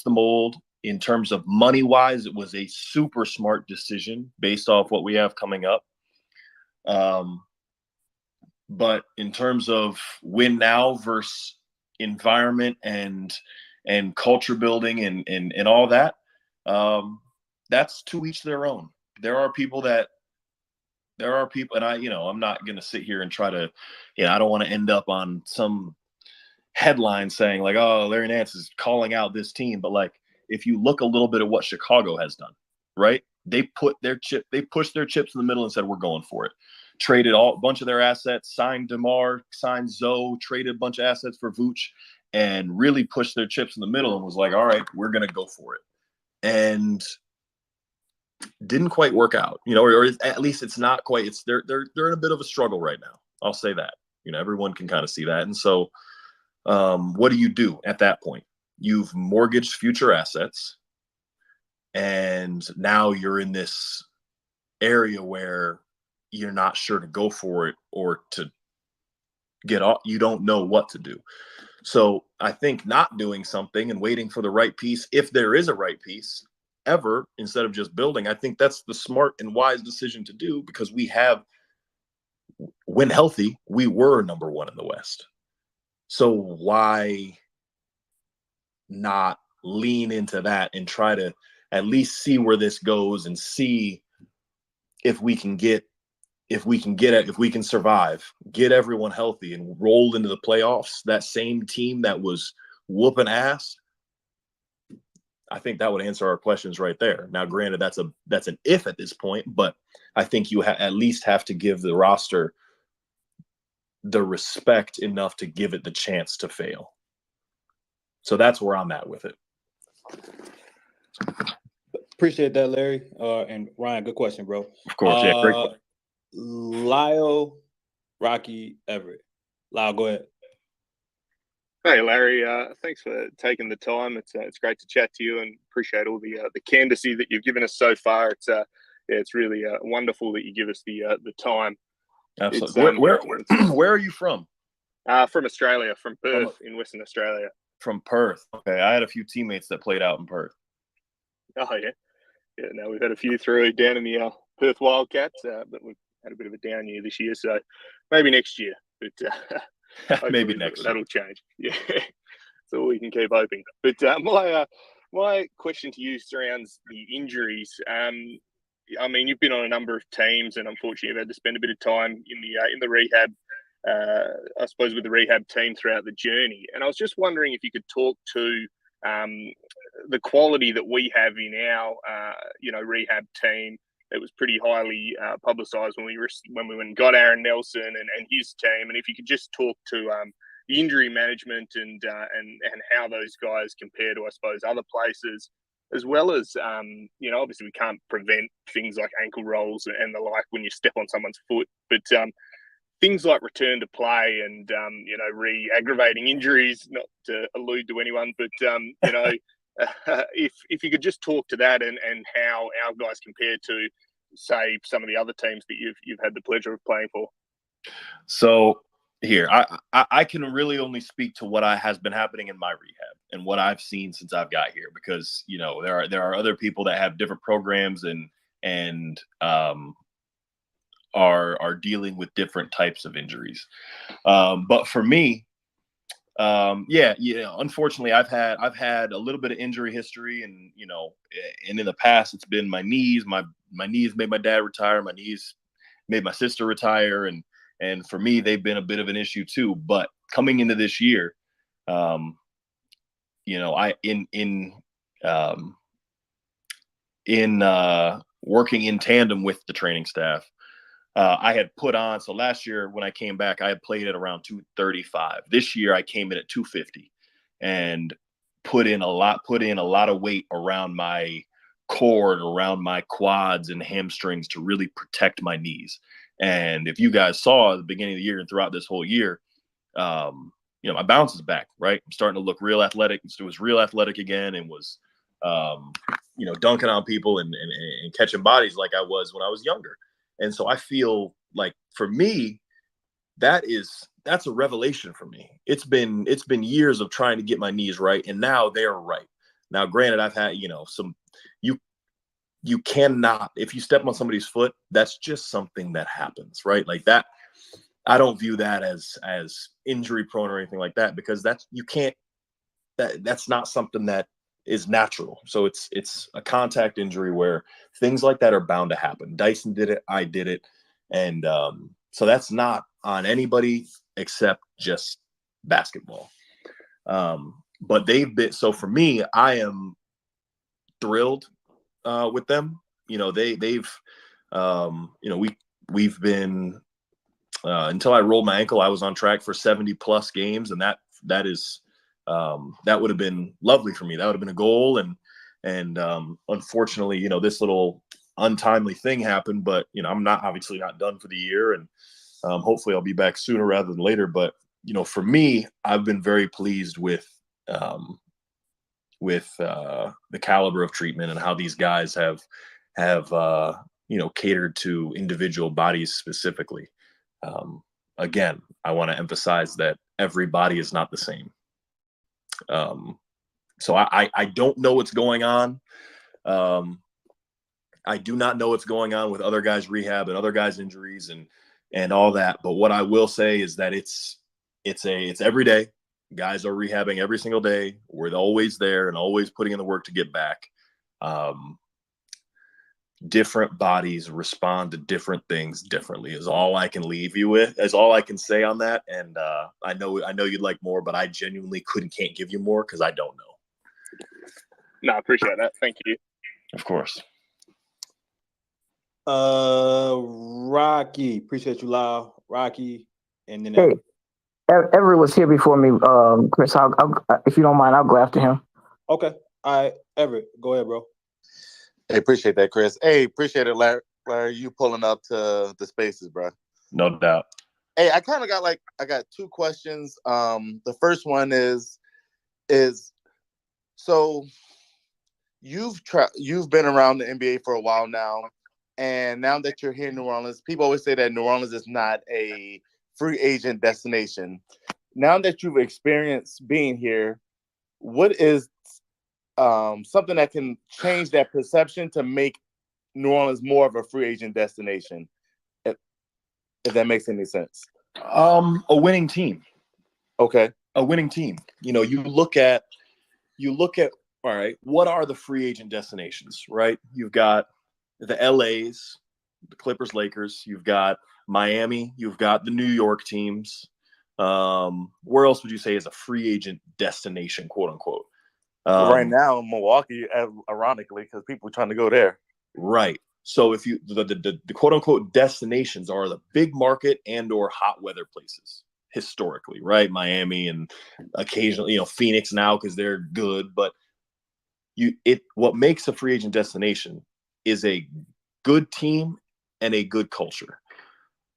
mold. In terms of money wise, it was a super smart decision based off what we have coming up. But in terms of win now versus environment and culture building and all that, that's to each their own. There are people, and I'm not going to sit here and try to, I don't want to end up on some headline saying like, oh, Larry Nance is calling out this team. But like, if you look a little bit at what Chicago has done, right? They pushed their chips in the middle and said, we're going for it. Traded a bunch of their assets, signed DeMar, signed Zoe, traded a bunch of assets for Vooch, and really pushed their chips in the middle and was like, all right, we're going to go for it. And didn't quite work out, or at least it's not quite. They're in a bit of a struggle right now. I'll say that. Everyone can kind of see that. And so what do you do at that point? You've mortgaged future assets, and now you're in this area where you're not sure to go for it or to get off. You don't know what to do. So I think not doing something and waiting for the right piece, if there is a right piece ever, instead of just building, I think that's the smart and wise decision to do, because when healthy, we were number one in the West. So why not lean into that and try to at least see where this goes and see if we can survive, get everyone healthy and roll into the playoffs, that same team that was whooping ass. I think that would answer our questions right there. Now, granted, that's an if at this point, but I think you at least have to give the roster the respect enough to give it the chance to fail. So that's where I'm at with it. Appreciate that, Larry. And Ryan, good question, bro. Of course, yeah, great question. Lyle, Rocky, Everett. Lyle, go ahead. Hey, Larry. Thanks for taking the time. It's great to chat to you, and appreciate all the candidacy that you've given us so far. It's really wonderful that you give us the time. Absolutely. Where are you from? From Australia, from Perth in Western Australia. From Perth. Okay, I had a few teammates that played out in Perth. Oh yeah. Now we've had a few down in the Perth Wildcats, but we've had a bit of a down year this year, so maybe next year. But maybe next year that'll change. Yeah, so we can keep hoping. But my question to you surrounds the injuries. I mean, you've been on a number of teams, and unfortunately, you've had to spend a bit of time in the rehab. I suppose with the rehab team throughout the journey, and I was just wondering if you could talk to the quality that we have in our rehab team. It was pretty highly publicised when we went and got Aaron Nelson and his team. And if you could just talk to the injury management and how those guys compare to, I suppose, other places, as well as obviously we can't prevent things like ankle rolls and the like when you step on someone's foot, but things like return to play and re-aggravating injuries, not to allude to anyone, but if you could just talk to that and how our guys compare to, say, some of the other teams that you've had the pleasure of playing for. So here, I can really only speak to what has been happening in my rehab and what I've seen since I've got here, because there are other people that have different programs and are dealing with different types of injuries. But for me, unfortunately, I've had a little bit of injury history, and in the past it's been my knees. My knees made my dad retire. My knees made my sister retire, and for me, they've been a bit of an issue too. But coming into this year, working in tandem with the training staff, I had put on. So last year when I came back, I had played at around 235. This year I came in at 250 and put in a lot of weight around my cord, around my quads and hamstrings to really protect my knees. And if you guys saw at the beginning of the year and throughout this whole year, my bounce is back, right? I'm starting to look real athletic. It was real athletic again, and was, dunking on people and catching bodies like I was when I was younger. And so I feel like, for me, that's a revelation for me. It's been years of trying to get my knees right, and now they're right. Now, granted, I've had, you cannot, if you step on somebody's foot, that's just something that happens, right? Like that. I don't view that as injury prone or anything like that, because that's not something that is natural. So it's a contact injury where things like that are bound to happen. Dyson did it. I did it. And so that's not on anybody except just basketball. But so for me, I am thrilled with them. they've we've been until I rolled my ankle, I was on track for 70 plus games, and that would have been lovely for me. That would have been a goal, and unfortunately, this little untimely thing happened. But I'm obviously not done for the year, and hopefully I'll be back sooner rather than later. But for me, I've been very pleased with the caliber of treatment and how these guys have catered to individual bodies specifically. Again, I want to emphasize that every body is not the same. So I don't know what's going on. I do not know what's going on with other guys' rehab and other guys' injuries and all that. But what I will say is that it's every day. Guys are rehabbing every single day. We're always there and always putting in the work to get back. Different bodies respond to different things differently is all I can leave you with, is all I can say on that. And I know you'd like more, but I genuinely can't give you more because I don't know. No, I appreciate that. Thank you. Of course. Rocky, appreciate you, Lyle. Rocky, and then hey, Everett was here before me. Chris, I'll, if you don't mind, I'll go after him. Okay, all right, Everett, go ahead, bro. Hey, appreciate that, Chris. Hey, appreciate it, Larry, you pulling up to the spaces, bro. No doubt. Hey, I kind of got two questions. The first one is so you've been around the NBA for a while now, and now that you're here in New Orleans, people always say that New Orleans is not a free agent destination. Now that you've experienced being here, what is something that can change that perception to make New Orleans more of a free agent destination, if that makes any sense? A winning team. Okay. A winning team. You look at all right, what are the free agent destinations, right? You've got the LAs, the Clippers, Lakers, you've got Miami, you've got the New York teams. Where else would you say is a free agent destination, quote unquote? Right now, Milwaukee, ironically, because people are trying to go there. Right. So if the quote unquote destinations are the big market and or hot weather places historically, right? Miami and occasionally, Phoenix now because they're good, but what makes a free agent destination is a good team and a good culture.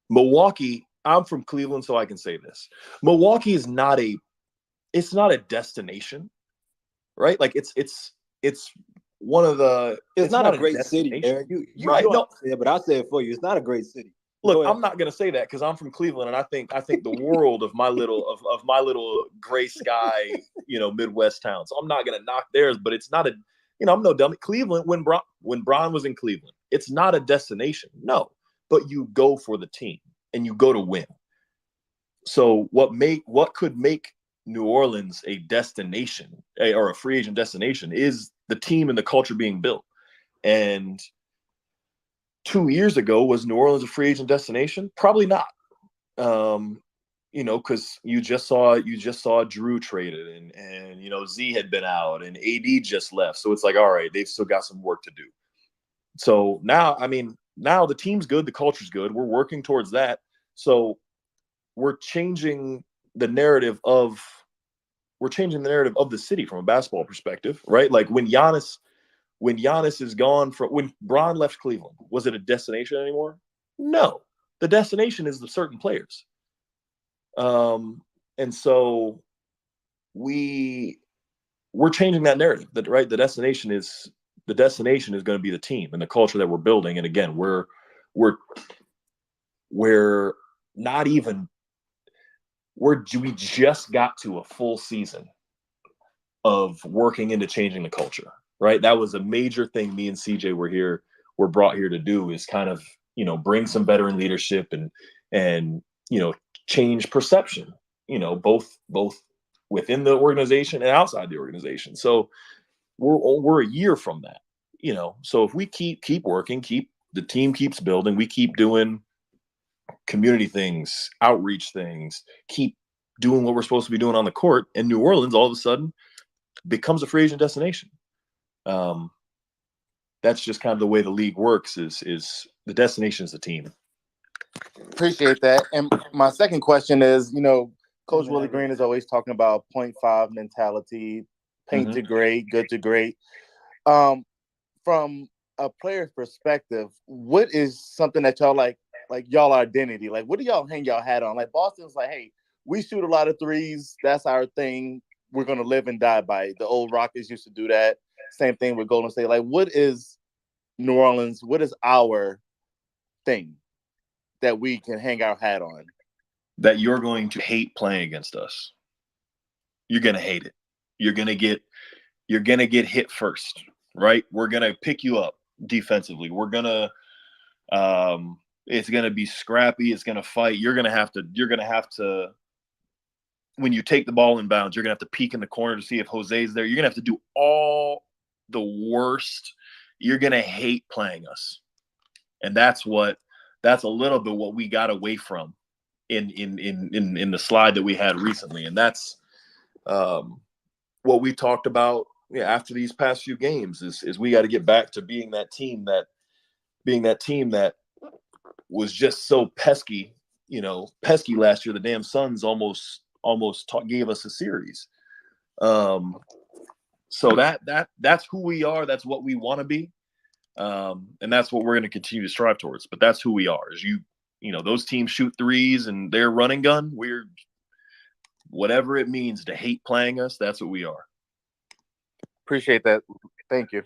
Milwaukee, I'm from Cleveland, so I can say this. Milwaukee is not a destination. Right, like it's one of the. It's not a great city, Eric. You right? No, say it, but I'll say it for you. It's not a great city. Look, I'm not gonna say that because I'm from Cleveland, and I think the world of my little gray sky, Midwest town. So I'm not gonna knock theirs, but it's not a. I'm no dummy. Cleveland, when Bron was in Cleveland, it's not a destination, no, but you go for the team and you go to win. So what could make New Orleans a destination or a free agent destination is the team and the culture being built. And 2 years ago, was New Orleans a free agent destination? Probably not. Because you just saw Drew traded and Z had been out and AD just left. So it's like, all right, they've still got some work to do. So now the team's good, the culture's good. We're working towards that. So we're changing the narrative of the city from a basketball perspective, right? Like when Giannis is gone when Bron left Cleveland, was it a destination anymore? No, the destination is the certain players. And so we're changing that narrative, that right. The destination is going to be the team and the culture that we're building. And again, we just got to a full season of working into changing the culture, right? That was a major thing me and CJ were brought here to do, is kind of, bring some veteran leadership and change perception, both within the organization and outside the organization. So we're a year from that, so if we keep working, the team keeps building, we keep doing community things, outreach things, keep doing what we're supposed to be doing on the court, and New Orleans all of a sudden becomes a free agent destination. that's just kind of the way the league works. Is the destination is the team. Appreciate that. And my second question is, Coach Willie Green is always talking about 0.5 mentality, paint to great, good to great. From a player's perspective, what is something that y'all like y'all identity? Like, what do y'all hang y'all hat on? Like, Boston's like, hey, we shoot a lot of threes. That's our thing. We're going to live and die by it. The old Rockets used to do that. Same thing with Golden State. Like, what is New Orleans? What is our thing that we can hang our hat on? That you're going to hate playing against us. You're going to hate it. You're going to get hit first, right? We're going to pick you up defensively. We're going to it's going to be scrappy. It's going to fight. You're going to have to when you take the ball in bounds, you're going to have to peek in the corner to see if Jose's there. You're going to have to do all the worst. You're going to hate playing us. And that's a little bit what we got away from in the slide that we had recently. And that's what we talked about after these past few games is we got to get back to being that team that was just so pesky last year. The damn Suns almost gave us a series. So that's who we are. That's what we want to be. And that's what we're going to continue to strive towards. But that's who we are. Is those teams shoot threes and they're running gun. We're whatever it means to hate playing us. That's what we are. Appreciate that. Thank you.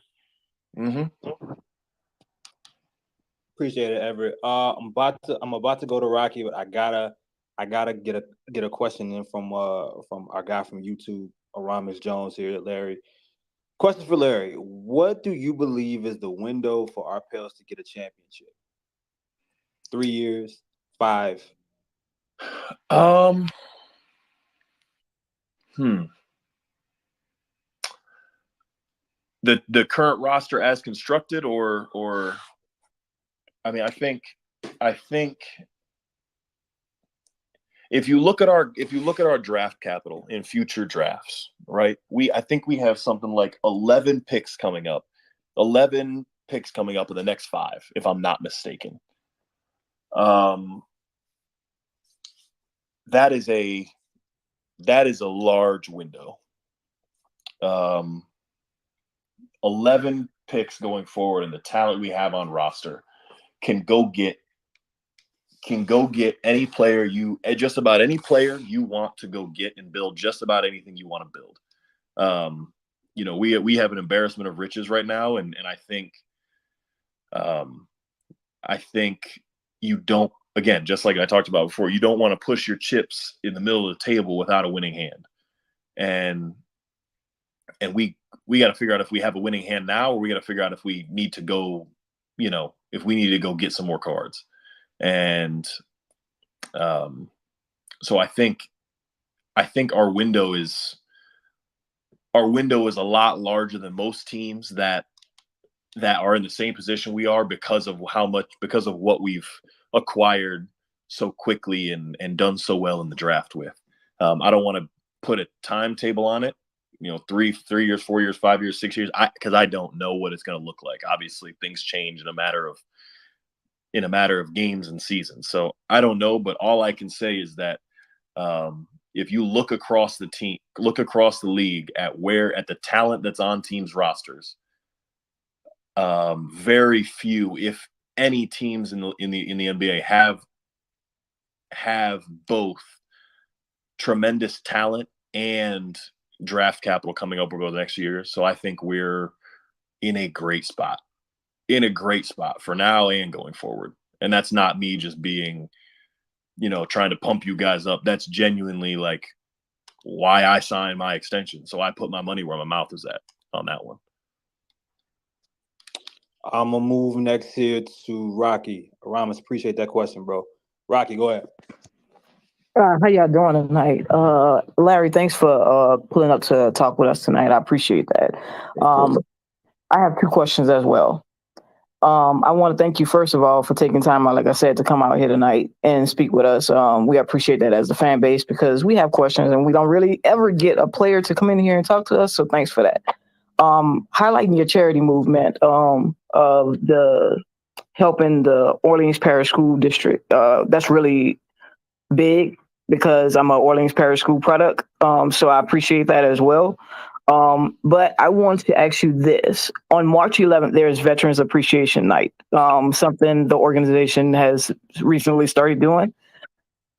Appreciate it, Everett. I'm about to go to Rocky, but I gotta get a question in from our guy from YouTube, Aramis Jones here, Larry. Question for Larry: what do you believe is the window for our Pels to get a championship? 3 years, 5? The current roster as constructed, or I mean, I think if you look at our draft capital in future drafts, right? I think we have something like 11 picks coming up. 11 picks coming up in the next 5, if I'm not mistaken. That is a large window. 11 picks going forward, and the talent we have on roster can go get any player just about any player you want to go get and build just about anything you want to build. We have an embarrassment of riches right now, and I think you don't, again, just like I talked about before, you don't want to push your chips in the middle of the table without a winning hand. And we got to figure out if we have a winning hand now, or we got to figure out if we need to go, if we need to go get some more cards. And so I think our window is a lot larger than most teams that are in the same position we are because of what we've acquired so quickly and done so well in the draft with. I don't want to put a timetable on it, 3 years, 4 years, 5 years, 6 years, because I don't know what it's going to look like. Obviously things change in a matter of games and seasons. So I don't know, but all I can say is that if you look across the league at the talent that's on teams' rosters, very few, if any, teams in the NBA have both tremendous talent and draft capital coming up over the next year. So I think we're in a great spot for now and going forward. And that's not me just being, trying to pump you guys up. That's genuinely like why I signed my extension. So I put my money where my mouth is at on that one. I'm going to move next here to Rocky. Aramis, appreciate that question, bro. Rocky, go ahead. How y'all doing tonight? Larry, thanks for pulling up to talk with us tonight. I appreciate that. I have 2 questions as well. I want to thank you, first of all, for taking time out, like I said, to come out here tonight and speak with us. We appreciate that as the fan base, because we have questions and we don't really ever get a player to come in here and talk to us. So thanks for that. highlighting your charity movement of the helping the Orleans Parish School District. That's really big because I'm an Orleans Parish School product. So I appreciate that as well. But I want to ask you this. On March 11th, there's Veterans Appreciation Night, something the organization has recently started doing.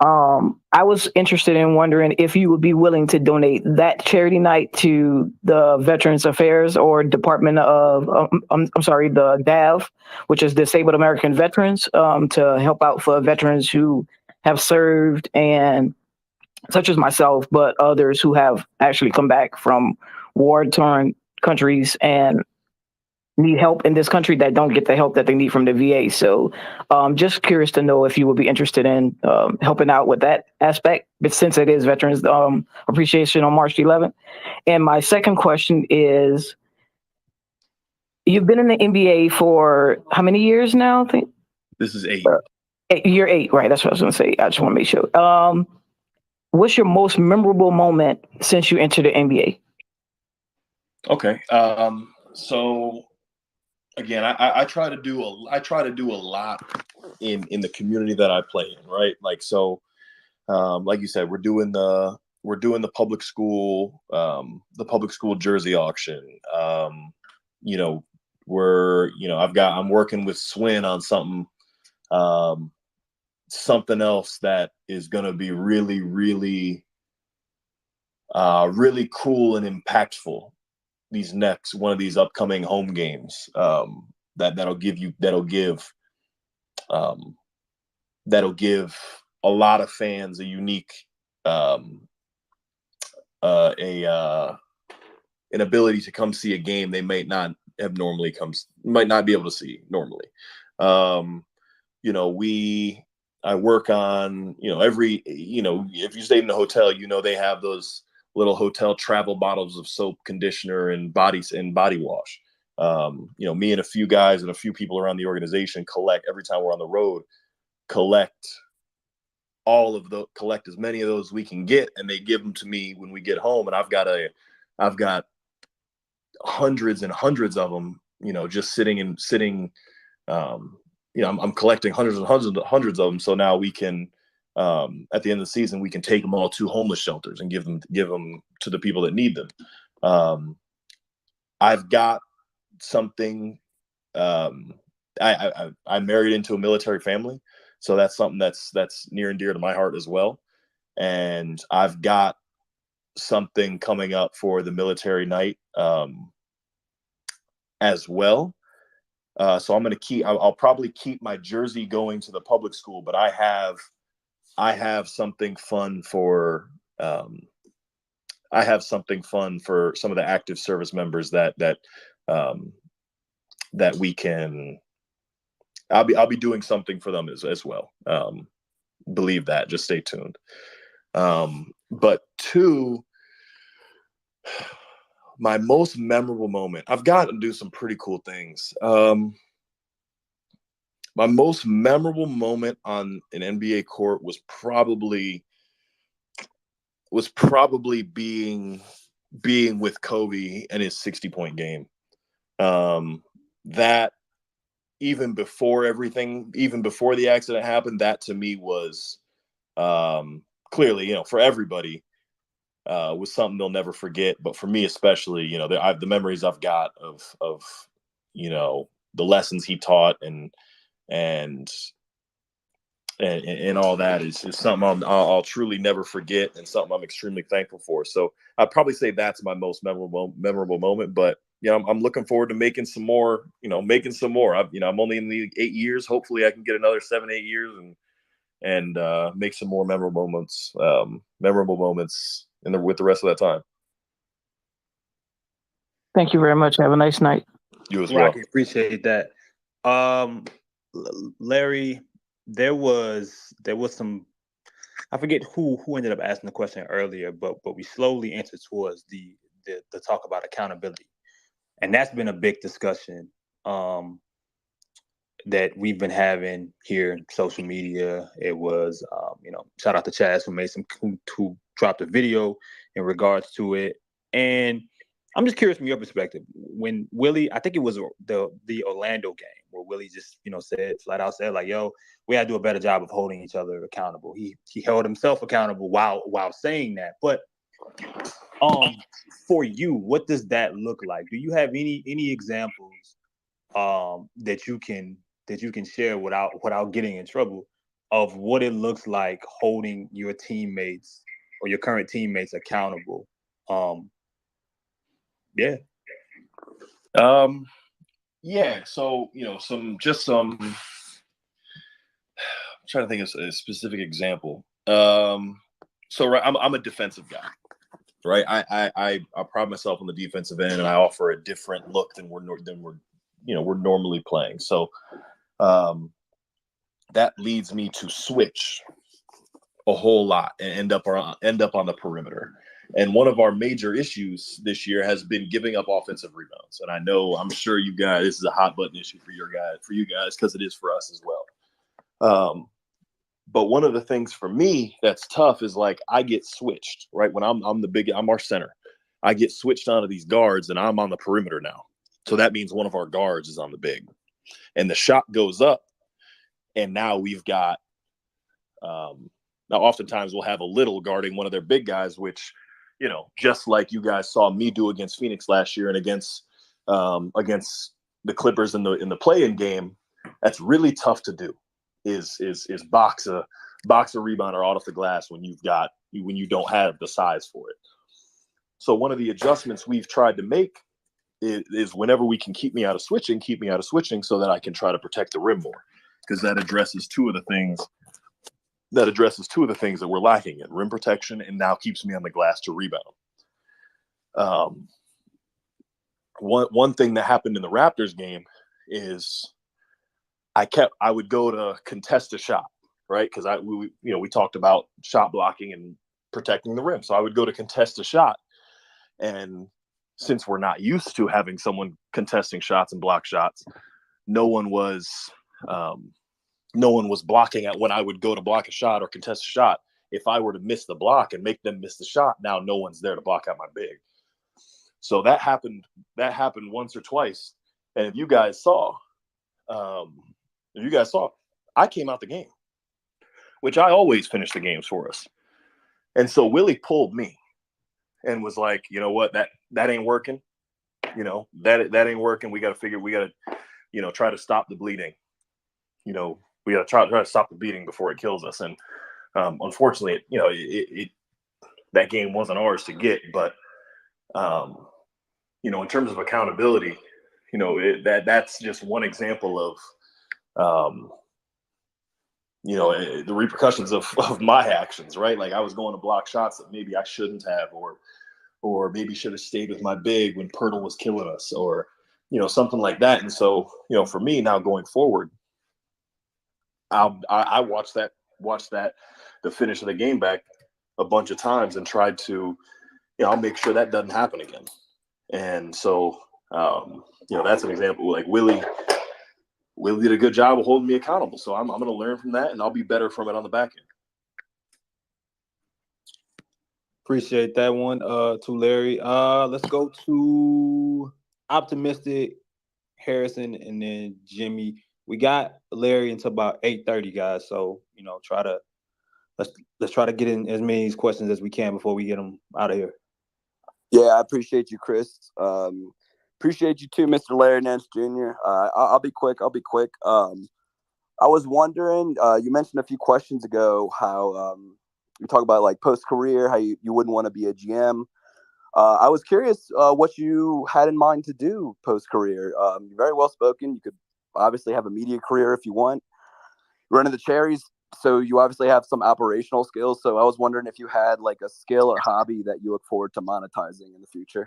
I was interested in wondering if you would be willing to donate that charity night to the Veterans Affairs or Department of, I'm sorry, the DAV, which is Disabled American Veterans, to help out for veterans who have served and such as myself, but others who have actually come back from war-torn countries and need help in this country that don't get the help that they need from the VA. So just curious to know if you would be interested in helping out with that aspect, but since it is Veterans Appreciation on March 11th. And my second question is, you've been in the NBA for how many years now? I think This is 8. Year 8, right? That's what I was going to say. I just want to make sure. What's your most memorable moment since you entered the NBA? Okay. So again, I try to do a lot in the community that I play in, right? Like, so like you said, we're doing the public school jersey auction. I'm working with Swin on something else that is going to be really, really, really cool and impactful. One of these upcoming home games, that'll give a lot of fans a unique, an ability to come see a game they might not be able to see normally. I work on, if you stay in a hotel, they have those little hotel travel bottles of soap, conditioner, and body wash. Me and a few guys and a few people around the organization collect every time we're on the road, collect as many of those we can get, and they give them to me when we get home. And I've got hundreds and hundreds of them, just sitting. I'm collecting hundreds and hundreds of them. So now we can, at the end of the season, we can take them all to homeless shelters and give them to the people that need them. I've got something. I married into a military family, so that's something that's near and dear to my heart as well. And I've got something coming up for the military night as well. So I'll probably keep my jersey going to the public school, but I have something fun for some of the active service members that we can. I'll be doing something for them as well. Believe that. Just stay tuned. But two, my most memorable moment. I've got to do some pretty cool things. My most memorable moment on an NBA court was probably being with Kobe and his 60-point game. That even before the accident happened, that to me was clearly, for everybody, was something they'll never forget. But for me especially, the memories I've got of the lessons he taught and all that is something I'll truly never forget, and something I'm extremely thankful for. So I'd probably say that's my most memorable moment. But I'm looking forward to making some more. I'm only in the 8 years. Hopefully, I can get another 7-8 years and make some more memorable moments. With the rest of that time. Thank you very much. Have a nice night. You as well. Rocky, appreciate that. Larry, there was some. I forget who ended up asking the question earlier, but we slowly entered towards the talk about accountability, and that's been a big discussion that we've been having here in social media. It was shout out to Chaz who dropped a video in regards to it, and I'm just curious from your perspective. When Willie, I think it was the Orlando game where Willie just, said flat out like, "Yo, we got to do a better job of holding each other accountable." He held himself accountable while saying that. But for you, what does that look like? Do you have any examples that you can share without getting in trouble of what it looks like holding your teammates or your current teammates accountable? Yeah. Yeah. So, I'm trying to think of a specific example. So right, I'm a defensive guy, right? I pride myself on the defensive end, and I offer a different look than we're normally playing. So, that leads me to switch a whole lot and end up on the perimeter. And one of our major issues this year has been giving up offensive rebounds. And I'm sure you guys, this is a hot button issue for you guys, because it is for us as well. But one of the things for me that's tough is like I get switched, right? When I'm our center, I get switched onto these guards and I'm on the perimeter now. So that means one of our guards is on the big, and the shot goes up, and now we've got. Now, oftentimes we'll have a little guarding one of their big guys, which, just like you guys saw me do against Phoenix last year and against the Clippers in the play-in game, that's really tough to do. Is box a rebounder out off the glass when you don't have the size for it. So one of the adjustments we've tried to make is whenever we can keep me out of switching so that I can try to protect the rim more, because that addresses two of the things that we're lacking in rim protection, and now keeps me on the glass to rebound. One thing that happened in the Raptors game is I would go to contest a shot, right? Because we talked about shot blocking and protecting the rim. So I would go to contest a shot, and since we're not used to having someone contesting shots and block shots, no one was blocking at when I would go to block a shot or contest a shot. If I were to miss the block and make them miss the shot, now no one's there to block out my big. So that happened once or twice. And if you guys saw, I came out the game, which I always finish the games for us. And so Willie pulled me and was like, you know what, that ain't working. That ain't working. We got to try to stop the bleeding. We got to try to stop the beating before it kills us. And unfortunately, that game wasn't ours to get. But in terms of accountability, that's just one example of the repercussions of my actions, right? Like I was going to block shots that maybe I shouldn't have, or maybe should have stayed with my big when Pirtle was killing us, or something like that. And so for me now going forward, I watched the finish of the game back a bunch of times and tried to, I'll make sure that doesn't happen again. And so, that's an example. Like Willie did a good job of holding me accountable. So I'm going to learn from that, and I'll be better from it on the back end. Appreciate that one, to Larry. Let's go to Optimistic, Harrison, and then Jimmy. We got Larry until about 8:30, guys. So let's try to get in as many questions as we can before we get them out of here. Yeah, I appreciate you, Chris. Appreciate you too, Mr. Larry Nance Jr. I'll be quick. I was wondering, you mentioned a few questions ago how you talk about like post-career, how you wouldn't want to be a GM. I was curious what you had in mind to do post-career. You're very well spoken. You could obviously have a media career if you want. Running the Cherries, so you obviously have some operational skills. So I was wondering if you had like a skill or hobby that you look forward to monetizing in the future.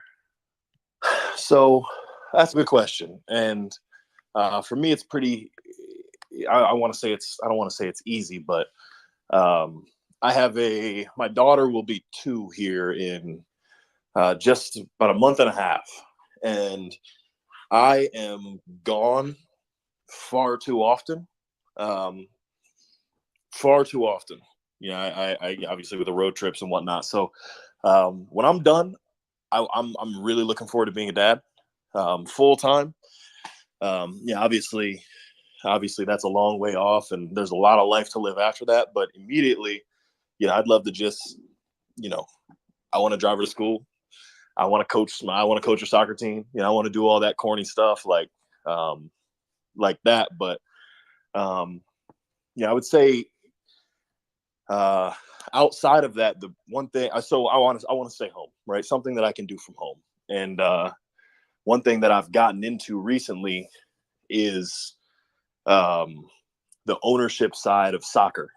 So that's a good question. And for me, it's pretty, I don't want to say it's easy, but I have my daughter will be 2 here in just about a month and a half. And I am gone far too often. I obviously with the road trips and whatnot. So when I'm done, I'm really looking forward to being a dad, full time. Obviously that's a long way off, and there's a lot of life to live after that. But immediately, I'd love to just, I want to drive her to school. I want to coach a soccer team. I want to do all that corny stuff like that. But I would say outside of that, the one thing I want to stay home, right? Something that I can do from home. And one thing that I've gotten into recently is the ownership side of soccer.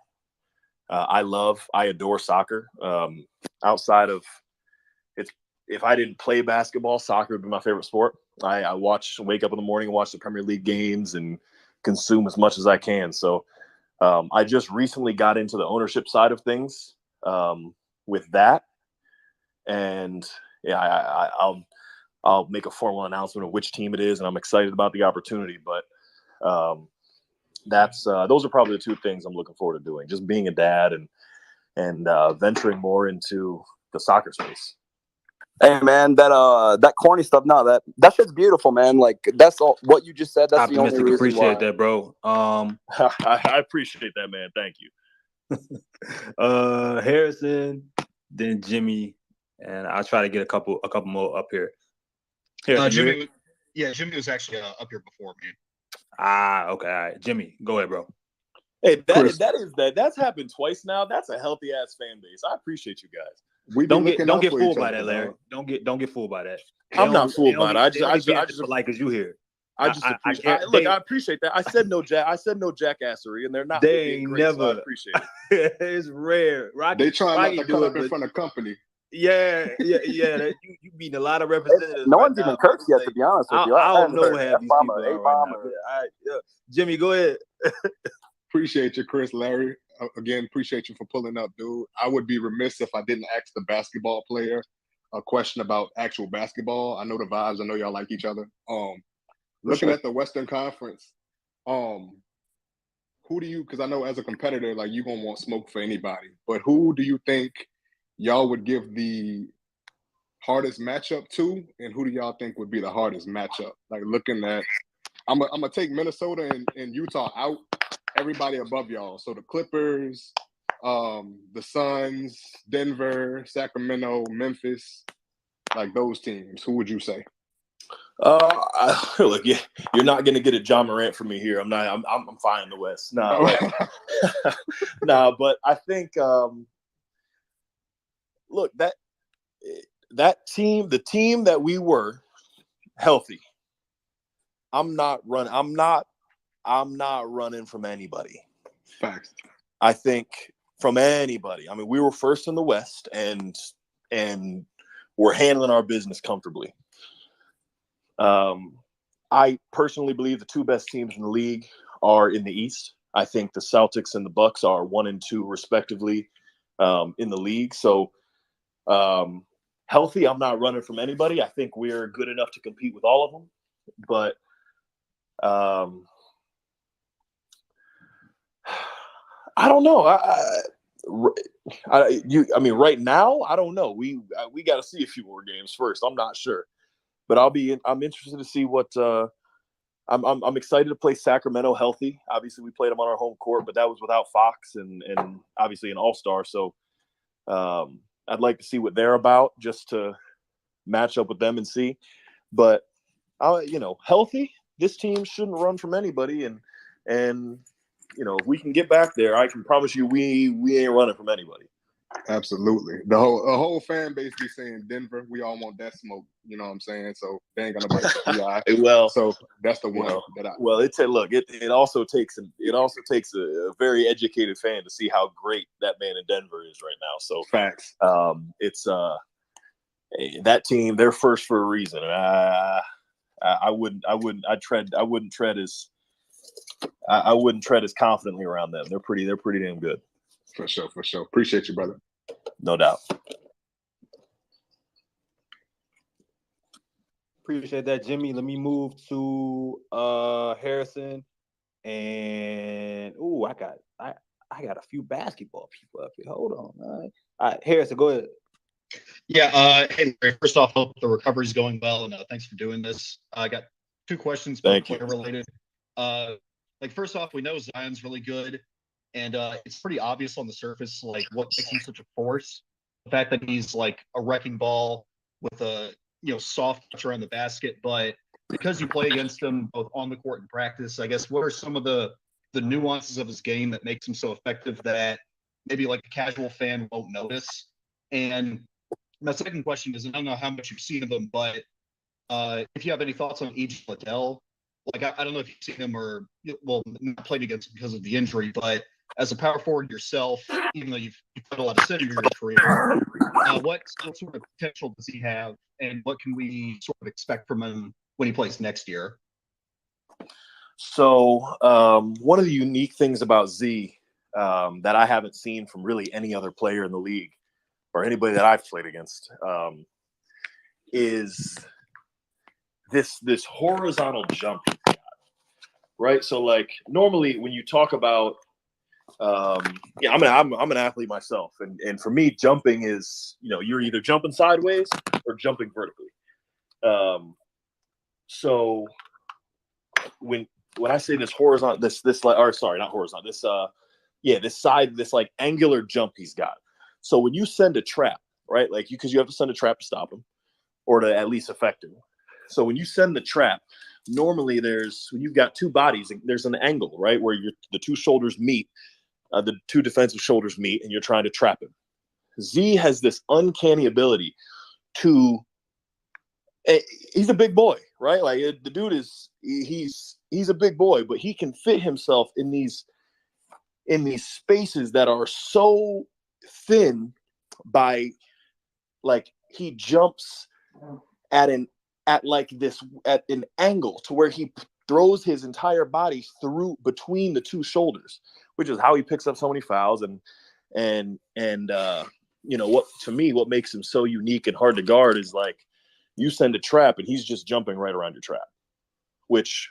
I adore soccer. Outside of if I didn't play basketball, soccer would be my favorite sport. I wake up in the morning and watch the Premier League games and consume as much as I can. So I just recently got into the ownership side of things with that. And I'll make a formal announcement of which team it is, and I'm excited about the opportunity. But those are probably the two things I'm looking forward to doing: just being a dad and venturing more into the soccer space. Hey man, that corny stuff. No, that shit's beautiful, man. Like that's all what you just said. That's Optimistic. The only reason Appreciate why. that, bro. I appreciate that, man. Thank you. Harrison, then Jimmy, and I'll try to get a couple more up here. Jimmy was actually up here before me. Okay. All right. Jimmy, go ahead, bro. Hey, that's happened twice now. That's a healthy ass fan base. I appreciate you guys. Don't get fooled by that, Larry. Don't get fooled by that. I'm not fooled by it. I just like as you here. I appreciate that. I said no jackassery, and they're not. They ain't great, never. So I appreciate it. It's rare. They try not to cut up in front of company. Yeah. You beating a lot of representatives. No one's even cursed yet, to be honest with you. I don't know who have these people right now. Jimmy, go ahead. Appreciate you, Chris. Larry, again, appreciate you for pulling up, dude. I would be remiss if I didn't ask the basketball player a question about actual basketball. I know the vibes. I know y'all like each other. Looking at the Western Conference, who do you? Because I know as a competitor, like you gonna want smoke for anybody. But who do you think y'all would give the hardest matchup to, and who do y'all think would be the hardest matchup? Like looking at, I'm gonna take Minnesota and Utah out. Everybody above y'all. So the Clippers, the Suns, Denver, Sacramento, Memphis, like those teams. Who would you say? Look, you're not gonna get a John Morant from me here. I'm fine in the West. But I think look, that team, the team that we were healthy. I'm not running from anybody. Facts. I think from anybody. I mean, we were first in the West, and we're handling our business comfortably. I personally believe the two best teams in the league are in the East. I think the Celtics and the Bucks are 1 and 2 respectively in the league. So healthy, I'm not running from anybody. I think we're good enough to compete with all of them. But I don't know. Right now, I don't know. We got to see a few more games first. I'm not sure, but I'm interested to see what. I'm excited to play Sacramento healthy. Obviously, we played them on our home court, but that was without Fox and obviously an all-star. So I'd like to see what they're about just to match up with them and see. But healthy, this team shouldn't run from anybody, and if we can get back there, I can promise you we ain't running from anybody. Absolutely. The whole fan base be saying Denver. We all want that smoke. You know what I'm saying? So they ain't gonna nobody. Well, so that's the one that I. Well, it also takes a very educated fan to see how great that man in Denver is right now. So facts. It's that team. They're first for a reason. I wouldn't tread as confidently around them. They're pretty damn good. For sure. Appreciate you, brother. No doubt. Appreciate that, Jimmy. Let me move to Harrison. And I got a few basketball people up here. Hold on. All right, Harrison, go ahead. Yeah. Hey, Larry, first off, hope the recovery's going well, and thanks for doing this. I got two questions, both player related. Like first off, we know Zion's really good, and it's pretty obvious on the surface, like what makes him such a force. The fact that he's like a wrecking ball with a soft touch around the basket, but because you play against him both on the court and practice, I guess what are some of the nuances of his game that makes him so effective that maybe like a casual fan won't notice? And my second question is, and I don't know how much you've seen of him, but if you have any thoughts on E.J. Liddell, like I don't know if you've seen him or not played against him because of the injury, but as a power forward yourself, even though you've played a lot of center in your career, what sort of potential does he have, and what can we sort of expect from him when he plays next year? So one of the unique things about Z that I haven't seen from really any other player in the league or anybody that I've played against is this horizontal jump, right? So like normally when you talk about I'm an athlete myself, and for me jumping is you're either jumping sideways or jumping vertically. So when I say this horizontal, this like, or sorry, not horizontal, this side, this like angular jump he's got. So when you send a trap, right, like because you have to send a trap to stop him or to at least affect him. So when you send the trap, normally when you've got two bodies, there's an angle, right, where the two shoulders meet, the two defensive shoulders meet, and you're trying to trap him. Z has this uncanny ability to. He's a big boy, right? Like the dude he's a big boy, but he can fit himself in these spaces that are so thin by like he jumps at an angle to where he throws his entire body through between the two shoulders, which is how he picks up so many fouls and what makes him so unique and hard to guard is like you send a trap and he's just jumping right around your trap, which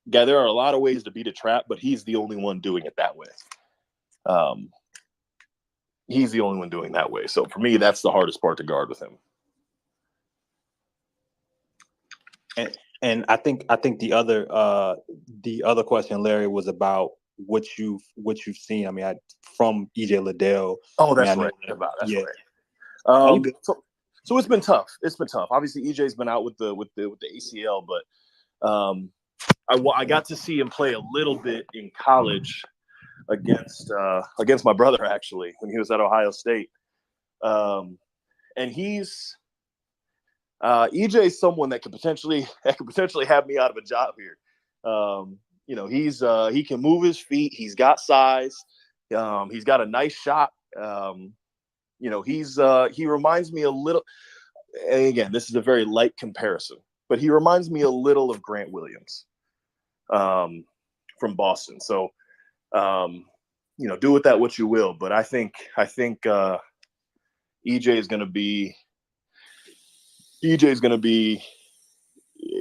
there are a lot of ways to beat a trap, but he's the only one doing it that way. He's the only one doing that way. So for me, that's the hardest part to guard with him. And I think the other question, Larry, was about what you've seen. I mean, from E.J. Liddell. Oh, that's right. Right. So it's been tough. Obviously, EJ's been out with the ACL, but I got to see him play a little bit in college against my brother actually when he was at Ohio State, and he's EJ's someone that could potentially have me out of a job here. He can move his feet. He's got size. He's got a nice shot. He reminds me a little, and again, this is a very light comparison, but he reminds me a little of Grant Williams from Boston. So, do with that what you will, but I think EJ is going to be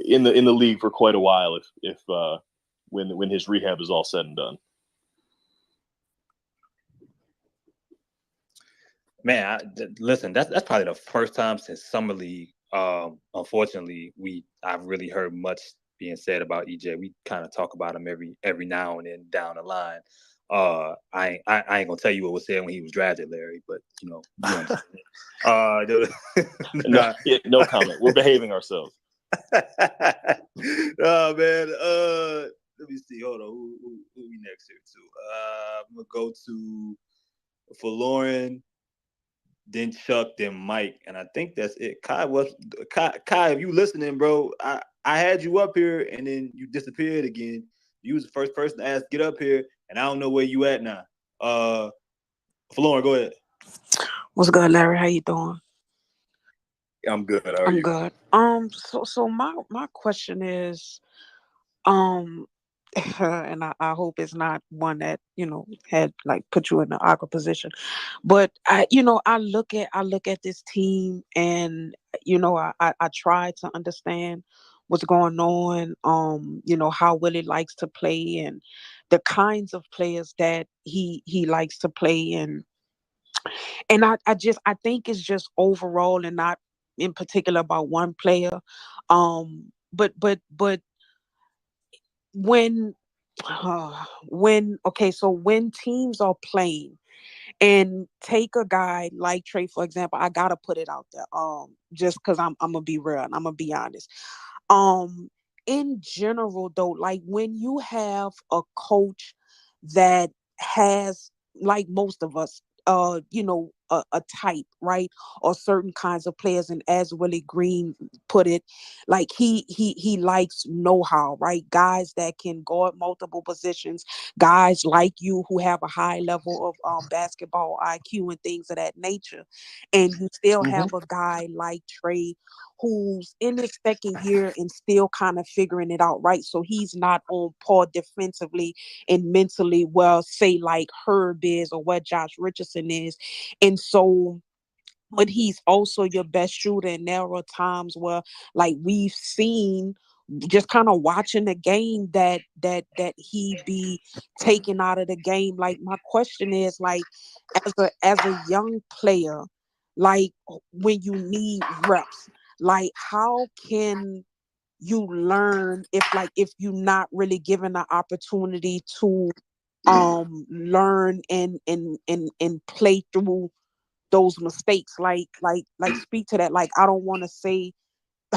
in the league for quite a while if when his rehab is all said and done. Man, listen, that's probably the first time since summer league. Unfortunately, I've really heard much being said about EJ. We kind of talk about him every now and then down the line. I ain't gonna tell you what was said when he was drafted, Larry, but you no comment. We're behaving ourselves. Oh man, let me see. Hold on, who we next here too? I'm gonna go to for Lauren, then Chuck, then Mike, and I think that's it. Kai, if you listening, bro, I had you up here and then you disappeared again. You was the first person to ask get up here, and I don't know where you at now. For Lauren, go ahead. What's good, Larry? How you doing? I'm good. How are you? I'm good. So my question is, and I hope it's not one that had like put you in an awkward position, but I look at this team and I try to understand what's going on, how Willie likes to play and the kinds of players that he likes to play, and And I think it's just overall and not in particular about one player. But when when teams are playing and take a guy like Trey, for example, I gotta put it out there. Just because I'm gonna be real and I'm gonna be honest. Um, in general, though, like when you have a coach that has, like most of us, a type, right, or certain kinds of players, and as Willie Green put it, like he likes know-how, right? Guys that can guard multiple positions, guys like you who have a high level of basketball IQ and things of that nature, and you still have a guy like Trey who's in his second year and still kind of figuring it out, right? So he's not on par defensively and mentally, well, say like Herb is or what Josh Richardson is. And so, but he's also your best shooter, and there are times where, like we've seen, just kind of watching the game, that he be taken out of the game. Like my question is, like, as a young player, like when you need reps, like how can you learn if you're not really given the opportunity to learn and play through those mistakes, like speak to that. Like I don't want to say,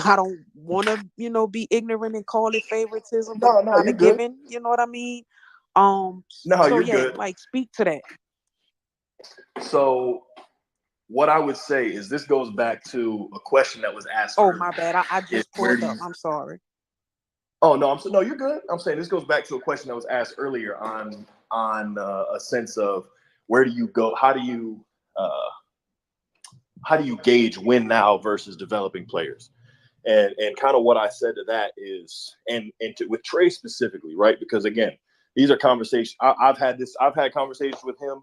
I don't want to be ignorant and call it favoritism, but No, kind you're of good. given, you know what I mean? No, So you're yeah, good. like speak to that. So what I would say is this goes back to a question that was asked Oh, earlier. my bad, I Is just where pulled do up, you I'm sorry. Oh no, no, you're good. I'm saying this goes back to a question that was asked earlier on a sense of where do you go? How do you gauge win now versus developing players? And kind of what I said to that is, with Trey specifically, right? Because again, these are conversations I've had conversations with him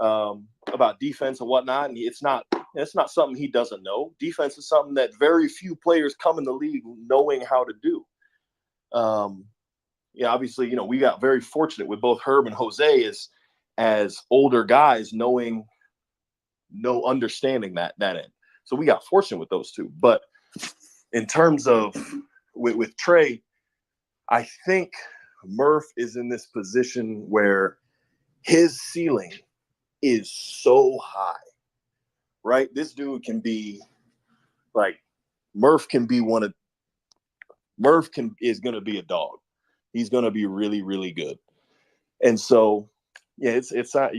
about defense and whatnot, and it's not something he doesn't know. Defense is something that very few players come in the league knowing how to do. Obviously, we got very fortunate with both Herb and Jose as older guys understanding that end. So we got fortunate with those two. But in terms of with Trey, I think Murph is in this position where his ceiling is so high, right? This dude can be like Murph is going to be a dog. He's going to be really, really good. And so, yeah, it's I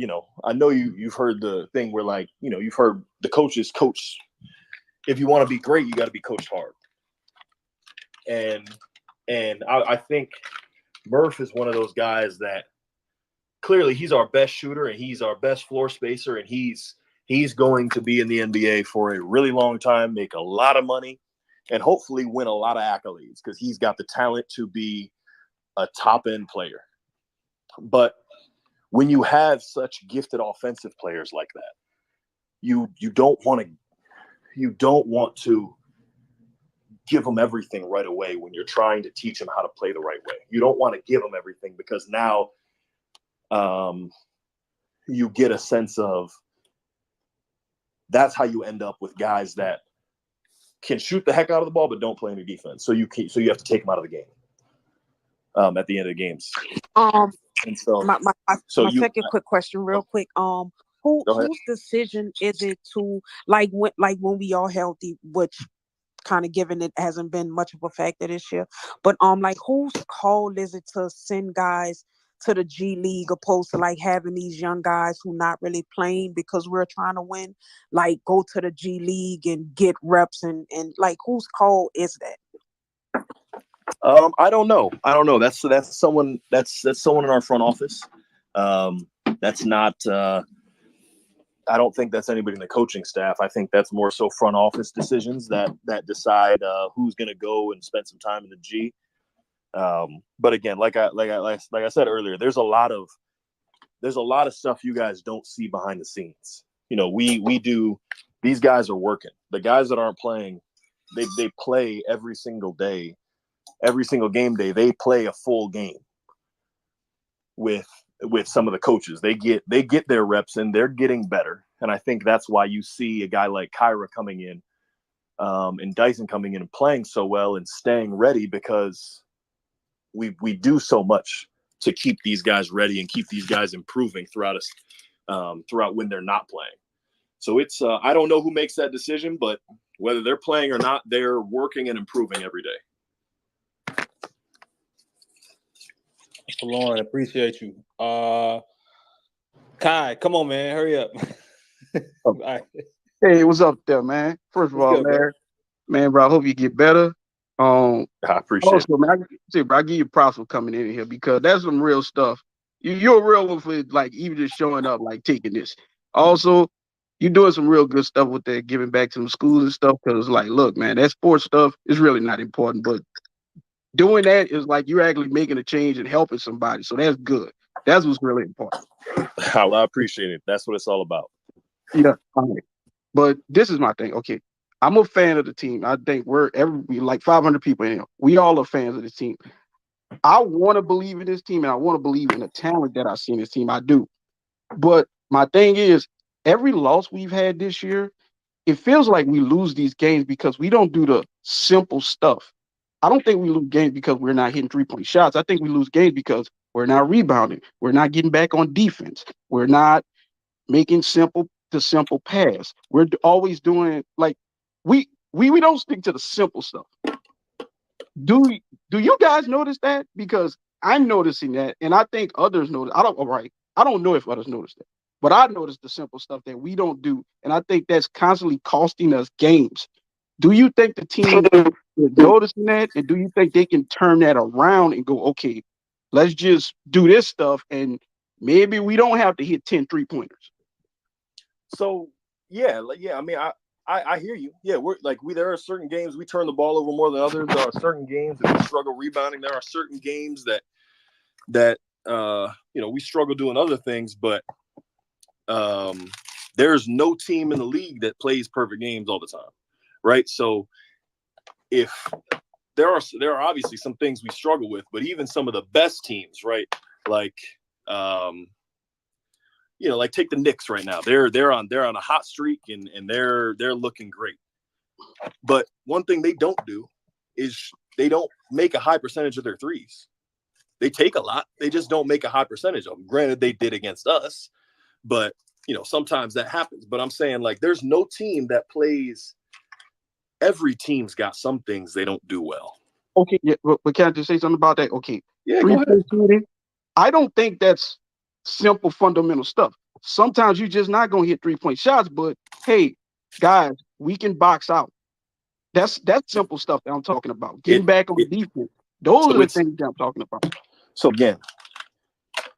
know you've heard the thing where, like, you've heard the coaches coach. If you want to be great, you got to be coached hard. And I think Murph is one of those guys that clearly he's our best shooter and he's our best floor spacer, and he's going to be in the NBA for a really long time, make a lot of money, and hopefully win a lot of accolades because he's got the talent to be a top-end player. But when you have such gifted offensive players like that, you don't want to give them everything right away when you're trying to teach them how to play the right way. You don't want to give them everything because now you get a sense of that's how you end up with guys that can shoot the heck out of the ball but don't play any defense. So you have to take them out of the game at the end of the games. And so my second quick question, real quick. Whose decision is it to, like when we all healthy, which kind of given it hasn't been much of a factor this year, but like whose call is it to send guys to the G League opposed to like having these young guys who not really playing because we're trying to win, like go to the G League and get reps and like whose call is that? I don't know. That's someone in our front office. That's not. I don't think that's anybody in the coaching staff. I think that's more so front office decisions that decide who's going to go and spend some time in the G. But again, like I said earlier, there's a lot of stuff you guys don't see behind the scenes. We do. These guys are working. The guys that aren't playing, they play every single day. Every single game day, they play a full game with some of the coaches. They get their reps and they're getting better. And I think that's why you see a guy like Kyra coming in and Dyson coming in and playing so well and staying ready, because we do so much to keep these guys ready and keep these guys improving throughout when they're not playing. So it's I don't know who makes that decision, but whether they're playing or not, they're working and improving every day. Mr. Lauren, appreciate you. Kai, come on, man, hurry up. All right. Hey, what's up there, man? First of all, good, Larry, man, bro, I hope you get better. I appreciate also, it. Man, I give you props for coming in here, because that's some real stuff. You're a real one for, like, even just showing up, like, taking this. Also, you're doing some real good stuff with that, giving back to the schools and stuff, because, like, look, man, that sports stuff is really not important, but doing that is like you're actually making a change and helping somebody. So that's good. That's what's really important. I appreciate it. That's what it's all about. Yeah. But this is my thing. Okay. I'm a fan of the team. I think we like 500 people in here. We all are fans of this team. I want to believe in this team, and I want to believe in the talent that I see in this team. I do. But my thing is, every loss we've had this year, it feels like we lose these games because we don't do the simple stuff. I don't think we lose games because we're not hitting 3-point shots. I think we lose games because we're not rebounding. We're not getting back on defense. We're not making simple pass. We're always doing like we don't stick to the simple stuff. Do you guys notice that? Because I'm noticing that, and I think others notice. I don't know if others notice that, but I noticed the simple stuff that we don't do, and I think that's constantly costing us games. Do you think the team is noticing that, and do you think they can turn that around and go, okay, let's just do this stuff, and maybe we don't have to hit 10 3-pointers? So yeah. I mean, I hear you. Yeah, there are certain games we turn the ball over more than others. There are certain games that we struggle rebounding. There are certain games that we struggle doing other things. But there's no team in the league that plays perfect games all the time, right? So if there are obviously some things we struggle with, but even some of the best teams, right? Like like take the Knicks right now. They're on a hot streak and they're looking great. But one thing they don't do is they don't make a high percentage of their threes. They take a lot. They just don't make a high percentage of them. Granted, they did against us, but sometimes that happens. But I'm saying, like, there's no team that plays. Every team's got some things they don't do well. Okay, yeah, but can I just say something about that? Okay, yeah, go ahead. Shooting, I don't think that's simple, fundamental stuff. Sometimes you're just not going to hit 3-point shots, but hey, guys, we can box out. That's simple stuff that I'm talking about. Getting back on defense. Those are the things that I'm talking about. So again,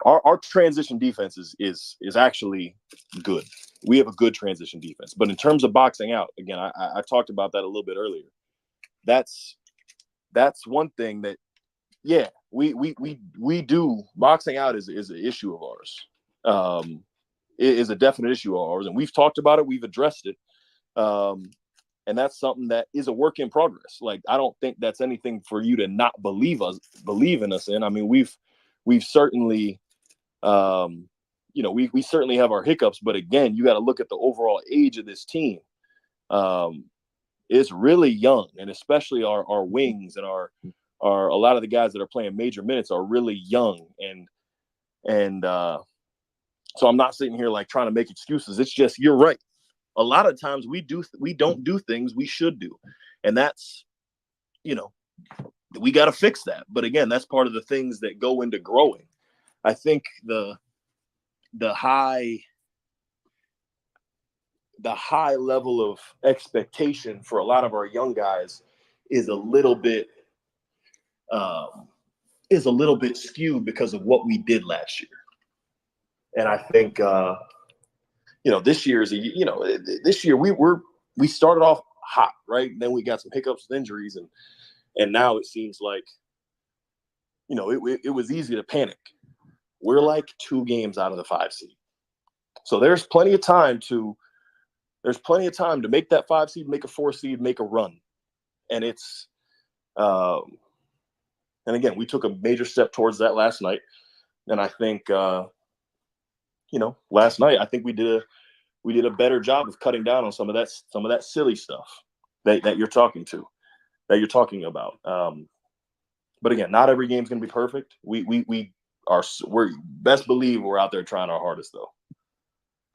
our transition defense is actually good. We have a good transition defense. But in terms of boxing out, again, I talked about that a little bit earlier. That's one thing that, yeah, we do. Boxing out is an issue of ours. It is a definite issue of ours, and we've talked about it. We've addressed it. And that's something that is a work in progress. Like, I don't think that's anything for you to not believe in us in. I mean, we've certainly, we certainly have our hiccups, but again, you got to look at the overall age of this team. It's really young, and especially our wings and our a lot of the guys that are playing major minutes are really young. And so I'm not sitting here like trying to make excuses. It's just, you're right. A lot of times we don't do things we should do. And that's, we got to fix that. But again, that's part of the things that go into growing. I think the high level of expectation for a lot of our young guys is a little bit skewed because of what we did last year. And I think, this year this year we started off hot, right? Then we got some hiccups with injuries, and now it seems like, it was easy to panic. We're like 2 games out of the 5 seed, so there's plenty of time to make that 5 seed, make a 4 seed, make a run, and it's and again, we took a major step towards that last night, and I think last night I think we did we did a better job of cutting down on some of that silly stuff that you're talking about. But again, not every game's going to be perfect. We're best believe we're out there trying our hardest though.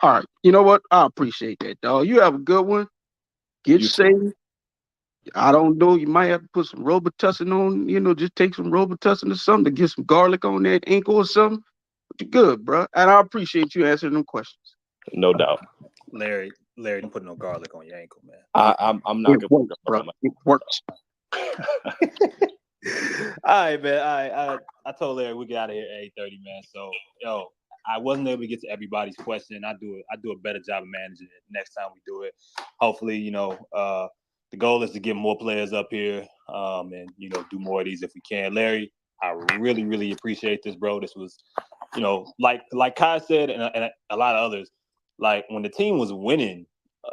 All right. You know what? I appreciate that, dog. You have a good one. Get safe. I don't know. You might have to put some Robitussin on, just take some Robitussin or something to get some garlic on that ankle or something. But you're good, bro. And I appreciate you answering them questions. No doubt. Larry, don't put no garlic on your ankle, man. I'm not going to, bro. It works. All right, man. I told Larry we get out of here at 8:30, man. So, I wasn't able to get to everybody's question. I do a better job of managing it next time we do it. Hopefully, the goal is to get more players up here, and do more of these if we can. Larry, I really, really appreciate this, bro. This was, like Kai said, and a lot of others, like when the team was winning,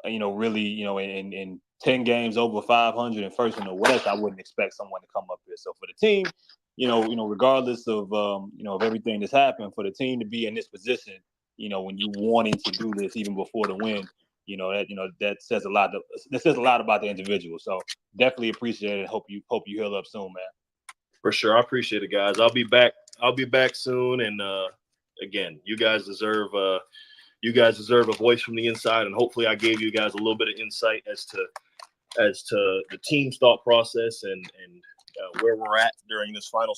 really, in 10 games over 500 and first in the West, I wouldn't expect someone to come up here. So for the team, regardless of of everything that's happened, for the team to be in this position, when you wanting to do this even before the win, that says a lot. That says a lot about the individual. So definitely appreciate it. Hope you heal up soon, man. For sure, I appreciate it, guys. I'll be back soon. And again, you guys deserve a voice from the inside, and hopefully, I gave you guys a little bit of insight as to the team's thought process and where we're at during this final